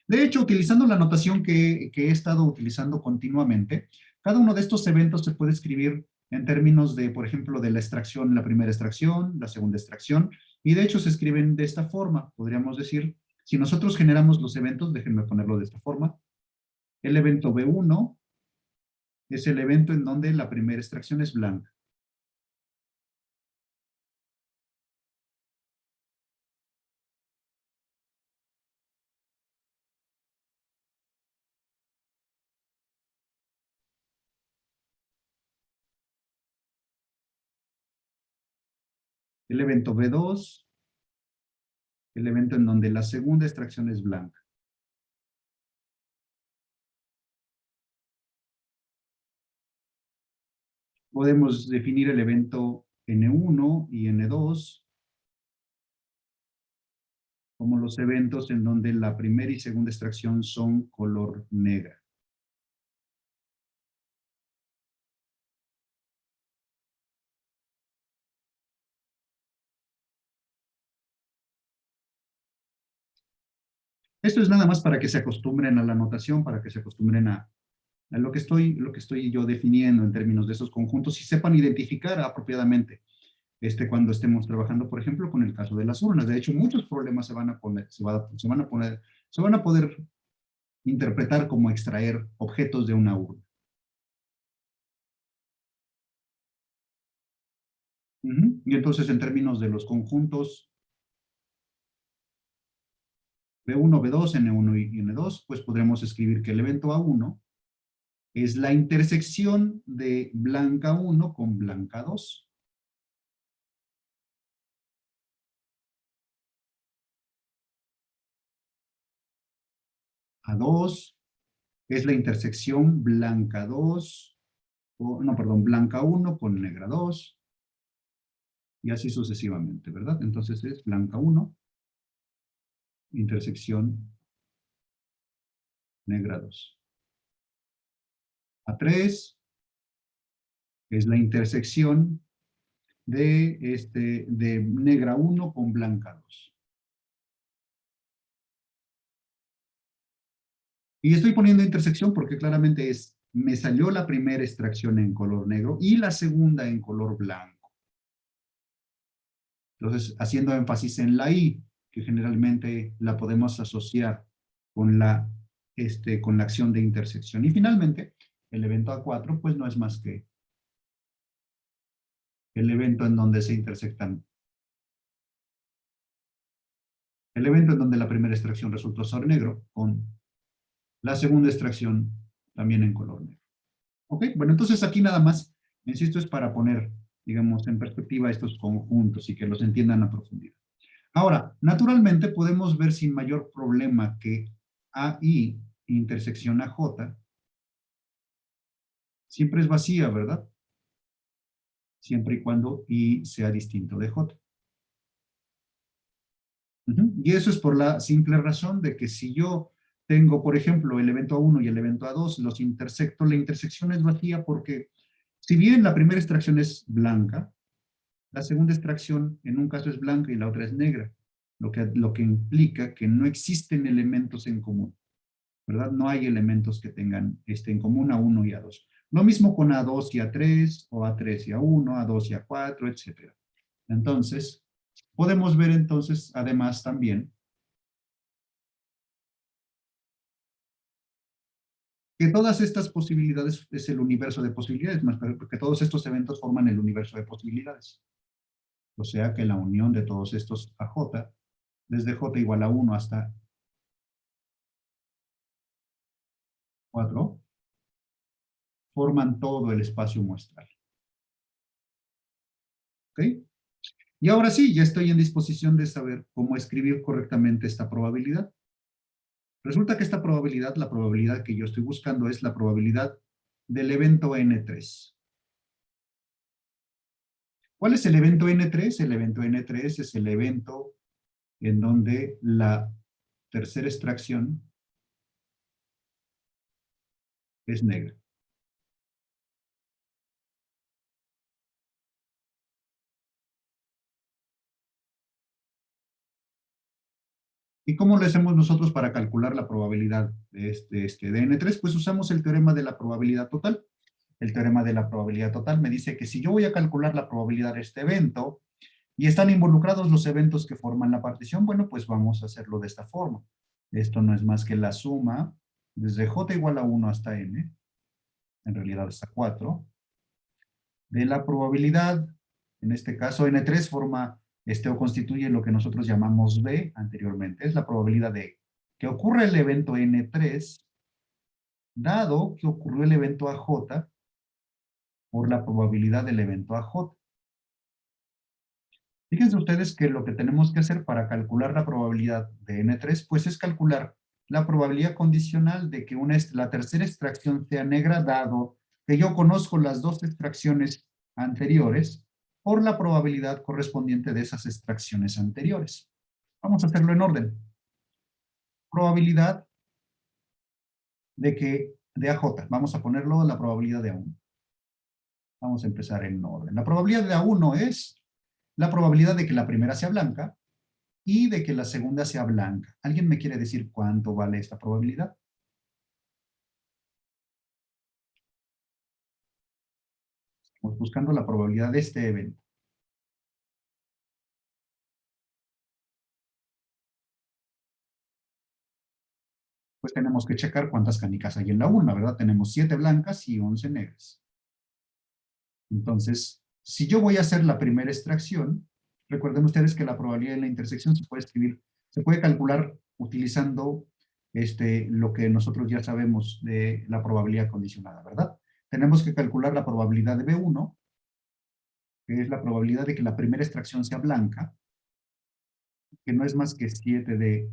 De hecho, utilizando la notación que he estado utilizando continuamente, cada uno de estos eventos se puede escribir en términos de, por ejemplo, de la extracción, la primera extracción, la segunda extracción, y de hecho se escriben de esta forma. Podríamos decir, si nosotros generamos los eventos, déjenme ponerlo de esta forma, el evento B1 es el evento en donde la primera extracción es blanca. El evento B2, el evento en donde la segunda extracción es blanca. Podemos definir el evento N1 y N2 como los eventos en donde la primera y segunda extracción son color negra. Esto es nada más para que se acostumbren a la notación, para que se acostumbren a lo que estoy yo definiendo en términos de esos conjuntos y sepan identificar apropiadamente cuando estemos trabajando, por ejemplo, con el caso de las urnas. De hecho, muchos problemas se van a poder interpretar como extraer objetos de una urna. Y entonces, en términos de los conjuntos B1, B2, N1 y N2, pues podremos escribir que el evento A1 es la intersección de blanca 1 con blanca 2. A2 es la intersección blanca 2, blanca 1 con negra 2, y así sucesivamente, ¿verdad? Entonces es blanca 1, intersección negra 2. A3 es la intersección de negra 1 con blanca 2. Y estoy poniendo intersección porque claramente me salió la primera extracción en color negro y la segunda en color blanco. Entonces, haciendo énfasis en la I, que generalmente la podemos asociar con con la acción de intersección. Y finalmente, el evento A4, pues no es más que el evento en donde se intersectan. El evento en donde la primera extracción resultó ser negro, con la segunda extracción también en color negro. ¿Ok? Bueno, entonces aquí nada más, insisto, es para poner, digamos, en perspectiva estos conjuntos y que los entiendan a profundidad. Ahora, naturalmente podemos ver sin mayor problema que AI intersección AJ siempre es vacía, ¿verdad? Siempre y cuando I sea distinto de J. Y eso es por la simple razón de que si yo tengo, por ejemplo, el evento A1 y el evento A2, los intersecto, la intersección es vacía porque si bien la primera extracción es blanca, la segunda extracción en un caso es blanca y la otra es negra, lo que implica que no existen elementos en común, ¿verdad? No hay elementos que tengan en común A1 y A2. Lo mismo con A2 y A3, o A3 y A1, A2 y A4, etc. Entonces, podemos ver entonces, además también, que todas estas posibilidades es el universo de posibilidades, más porque todos estos eventos forman el universo de posibilidades. O sea que la unión de todos estos a J, desde J igual a 1 hasta 4, forman todo el espacio muestral. ¿Ok? Y ahora sí, ya estoy en disposición de saber cómo escribir correctamente esta probabilidad. Resulta que esta probabilidad, la probabilidad que yo estoy buscando es la probabilidad del evento N3. ¿Cuál es el evento N3? El evento N3 es el evento en donde la tercera extracción es negra. ¿Y cómo lo hacemos nosotros para calcular la probabilidad de de N3? Pues usamos el teorema de la probabilidad total. El teorema de la probabilidad total me dice que si yo voy a calcular la probabilidad de este evento y están involucrados los eventos que forman la partición, bueno, pues vamos a hacerlo de esta forma. Esto no es más que la suma desde J igual a 1 hasta N, en realidad hasta 4, de la probabilidad, en este caso N3 forma o constituye lo que nosotros llamamos B anteriormente, es la probabilidad de que ocurra el evento N3, dado que ocurrió el evento AJ, por la probabilidad del evento AJ. Fíjense ustedes que lo que tenemos que hacer para calcular la probabilidad de N3, pues es calcular la probabilidad condicional de que la tercera extracción sea negra, dado que yo conozco las dos extracciones anteriores por la probabilidad correspondiente de esas extracciones anteriores. Vamos a hacerlo en orden. Probabilidad de AJ, vamos a ponerlo la probabilidad de A1. Vamos a empezar en orden. La probabilidad de A1 es la probabilidad de que la primera sea blanca y de que la segunda sea blanca. ¿Alguien me quiere decir cuánto vale esta probabilidad? Estamos buscando la probabilidad de este evento. Pues tenemos que checar cuántas canicas hay en la urna, ¿verdad? Tenemos 7 blancas y 11 negras. Entonces, si yo voy a hacer la primera extracción, recuerden ustedes que la probabilidad de la intersección se puede escribir, se puede calcular utilizando lo que nosotros ya sabemos de la probabilidad condicionada, ¿verdad? Tenemos que calcular la probabilidad de B1, que es la probabilidad de que la primera extracción sea blanca, que no es más que 7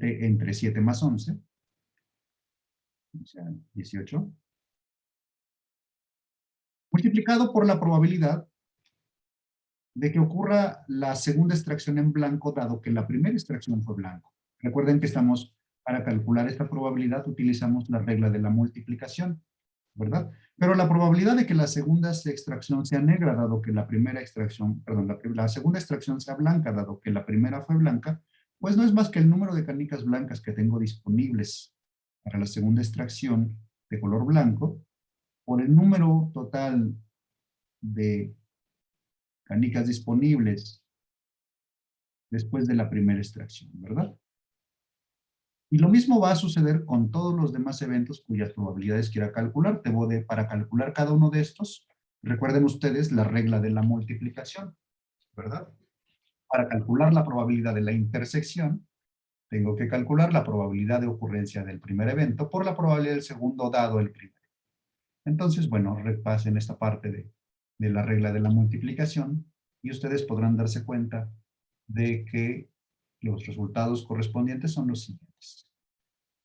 entre 7 más 11, o sea, 18, multiplicado por la probabilidad de que ocurra la segunda extracción en blanco, dado que la primera extracción fue blanco. Recuerden que estamos, para calcular esta probabilidad, utilizamos la regla de la multiplicación, ¿verdad? Pero la probabilidad de que la segunda extracción sea negra, dado que la primera extracción, perdón, la segunda extracción sea blanca, dado que la primera fue blanca, pues no es más que el número de canicas blancas que tengo disponibles para la segunda extracción de color blanco, por el número total de canicas disponibles después de la primera extracción, ¿verdad? Y lo mismo va a suceder con todos los demás eventos cuyas probabilidades quiera calcular. Para calcular cada uno de estos, recuerden ustedes la regla de la multiplicación, ¿verdad? Para calcular la probabilidad de la intersección, tengo que calcular la probabilidad de ocurrencia del primer evento por la probabilidad del segundo dado el primero. Entonces, bueno, repasen esta parte de la regla de la multiplicación y ustedes podrán darse cuenta de que los resultados correspondientes son los siguientes.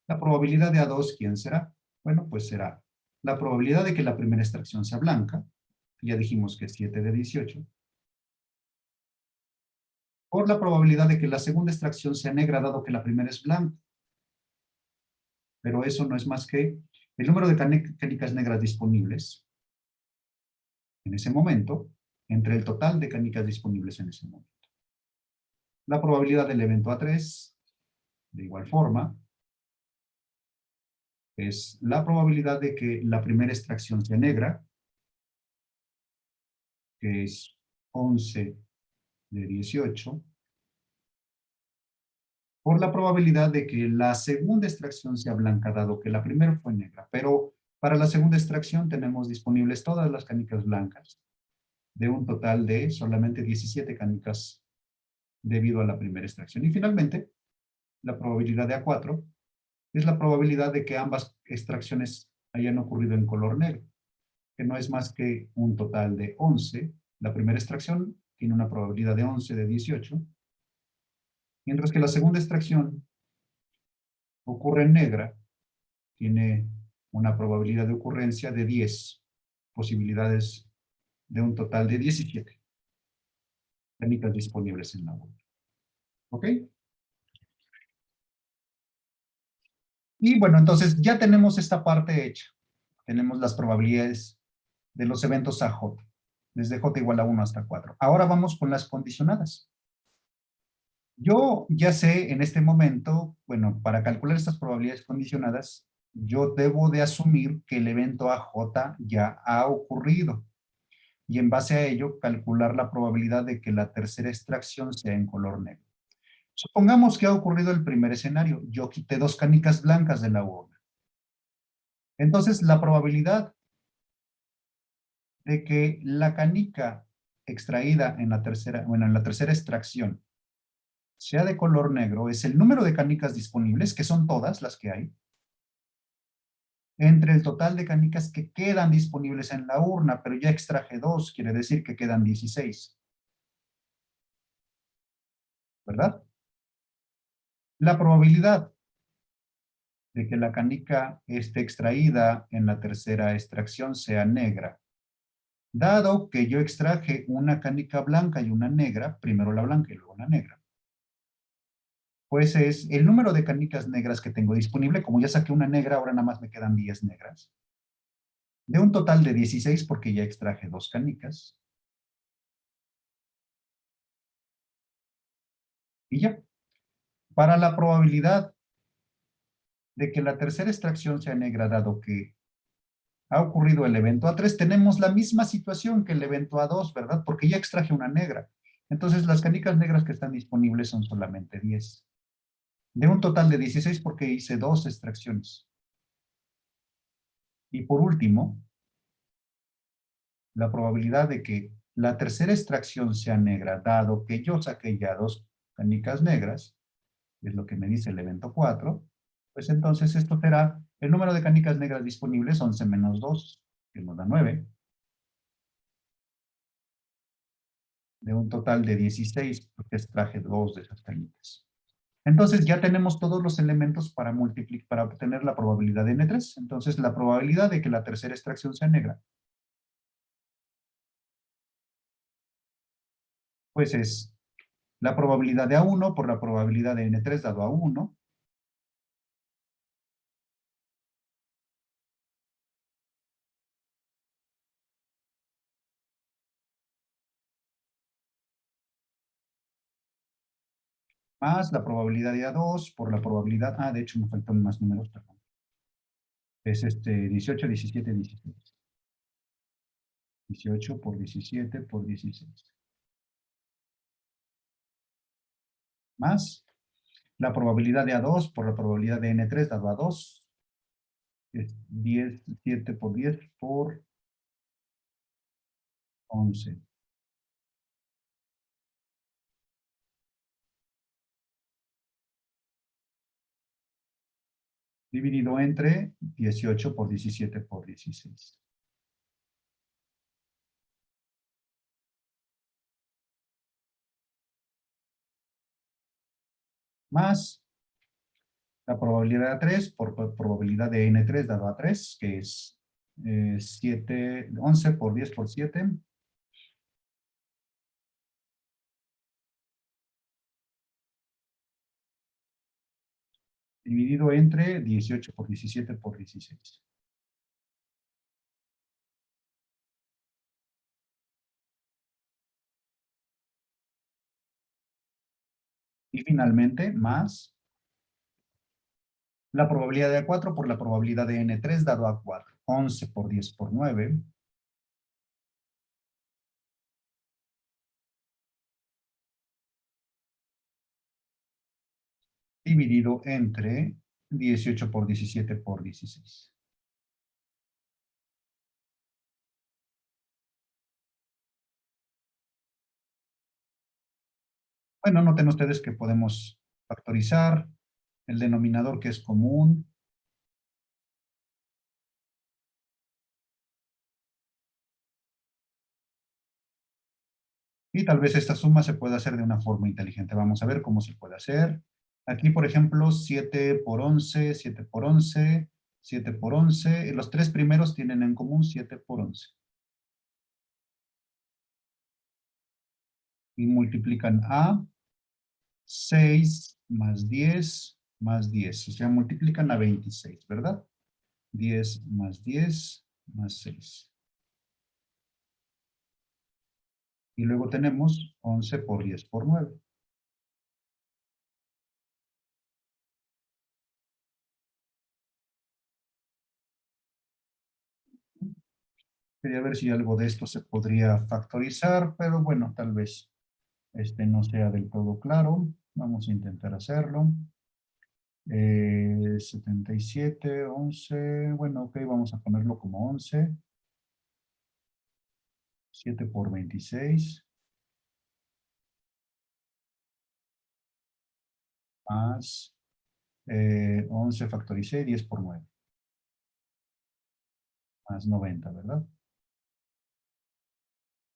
La probabilidad de A2, ¿quién será? Bueno, pues será la probabilidad de que la primera extracción sea blanca, ya dijimos que es 7 de 18, por la probabilidad de que la segunda extracción sea negra, dado que la primera es blanca. Pero eso no es más que el número de canicas negras disponibles en ese momento, entre el total de canicas disponibles en ese momento. La probabilidad del evento A3, de igual forma, es la probabilidad de que la primera extracción sea negra, que es 11 de 18, por la probabilidad de que la segunda extracción sea blanca, dado que la primera fue negra. Pero para la segunda extracción tenemos disponibles todas las canicas blancas, de un total de solamente 17 canicas debido a la primera extracción. Y finalmente, la probabilidad de A4 es la probabilidad de que ambas extracciones hayan ocurrido en color negro, que no es más que un total de 11. La primera extracción tiene una probabilidad de 11 de 18, mientras que la segunda extracción ocurre en negra, tiene una probabilidad de ocurrencia de 10, posibilidades de un total de 17 canicas disponibles en la web. ¿Ok? Y bueno, entonces ya tenemos esta parte hecha. Tenemos las probabilidades de los eventos AJ, desde J igual a 1 hasta 4. Ahora vamos con las condicionadas. Yo ya sé en este momento, bueno, para calcular estas probabilidades condicionadas, yo debo de asumir que el evento AJ ya ha ocurrido. Y en base a ello, calcular la probabilidad de que la tercera extracción sea en color negro. Supongamos que ha ocurrido el primer escenario. Yo quité 2 canicas blancas de la urna. Entonces, la probabilidad de que la canica extraída en la tercera extracción sea de color negro es el número de canicas disponibles, que son todas las que hay, entre el total de canicas que quedan disponibles en la urna, pero ya extraje 2, quiere decir que quedan 16. ¿Verdad? La probabilidad de que la canica extraída en la tercera extracción sea negra. Dado que yo extraje una canica blanca y una negra, primero la blanca y luego la negra, pues es el número de canicas negras que tengo disponible. Como ya saqué una negra, ahora nada más me quedan 10 negras. De un total de 16 porque ya extraje 2 canicas. Y ya. Para la probabilidad de que la tercera extracción sea negra, dado que ha ocurrido el evento A3, tenemos la misma situación que el evento A2, ¿verdad? Porque ya extraje una negra. Entonces, las canicas negras que están disponibles son solamente 10. De un total de 16 porque hice 2 extracciones. Y por último, la probabilidad de que la tercera extracción sea negra, dado que yo saqué ya 2 canicas negras, es lo que me dice el evento 4, pues entonces esto será el número de canicas negras disponibles, 11 menos 2, que nos da 9, de un total de 16, porque extraje 2 de esas canicas. Entonces ya tenemos todos los elementos para multiplicar, para obtener la probabilidad de N3. Entonces la probabilidad de que la tercera extracción sea negra, pues es la probabilidad de A1 por la probabilidad de N3 dado a 1, más la probabilidad de A2 por la probabilidad, de hecho me faltan más números, perdón. Es 18, 17, 16. 18 por 17 por 16. Más la probabilidad de A2 por la probabilidad de N3 dado a 2. Es 10, 7 por 10 por 11. Dividido entre 18 por 17 por 16. Más la probabilidad de A3 por probabilidad de N3 dado a 3, que es 11 por 10 por 7. Dividido entre 18 por 17 por 16. Y finalmente, más la probabilidad de A4 por la probabilidad de N3 dado a 4. 11 por 10 por 9. Dividido entre 18 por 17 por 16. Bueno, noten ustedes que podemos factorizar el denominador que es común. Y tal vez esta suma se pueda hacer de una forma inteligente. Vamos a ver cómo se puede hacer. Aquí, por ejemplo, 7 por 11, 7 por 11, 7 por 11. Los tres primeros tienen en común 7 por 11. Y multiplican a 6 más 10 más 10. O sea, multiplican a 26, ¿verdad? 10 más 10 más 6. Y luego tenemos 11 por 10 por 9. Quería ver si algo de esto se podría factorizar, pero bueno, tal vez no sea del todo claro. Vamos a intentar hacerlo. 77, 11, bueno, ok, vamos a ponerlo como 11. 7 por 26. Más 11 factoricé, 10 por 9. Más 90, ¿verdad?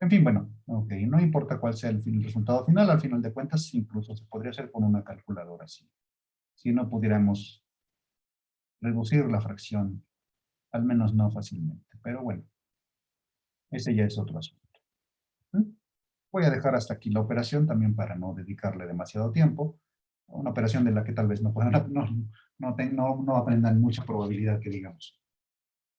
En fin, bueno, ok, no importa cuál sea el resultado final, al final de cuentas incluso se podría hacer con una calculadora, si no pudiéramos reducir la fracción, al menos no fácilmente. Pero bueno, ese ya es otro asunto. Voy a dejar hasta aquí la operación también para no dedicarle demasiado tiempo. Una operación de la que tal vez no puedan, no aprendan mucha probabilidad que digamos.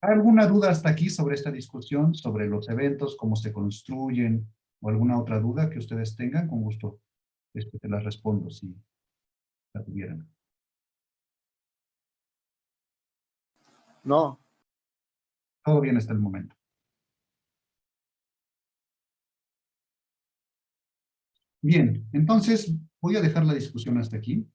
¿Hay alguna duda hasta aquí sobre esta discusión, sobre los eventos, cómo se construyen, o alguna otra duda que ustedes tengan? Con gusto te las respondo si la tuvieran.
No.
Todo bien hasta el momento. Bien, entonces voy a dejar la discusión hasta aquí.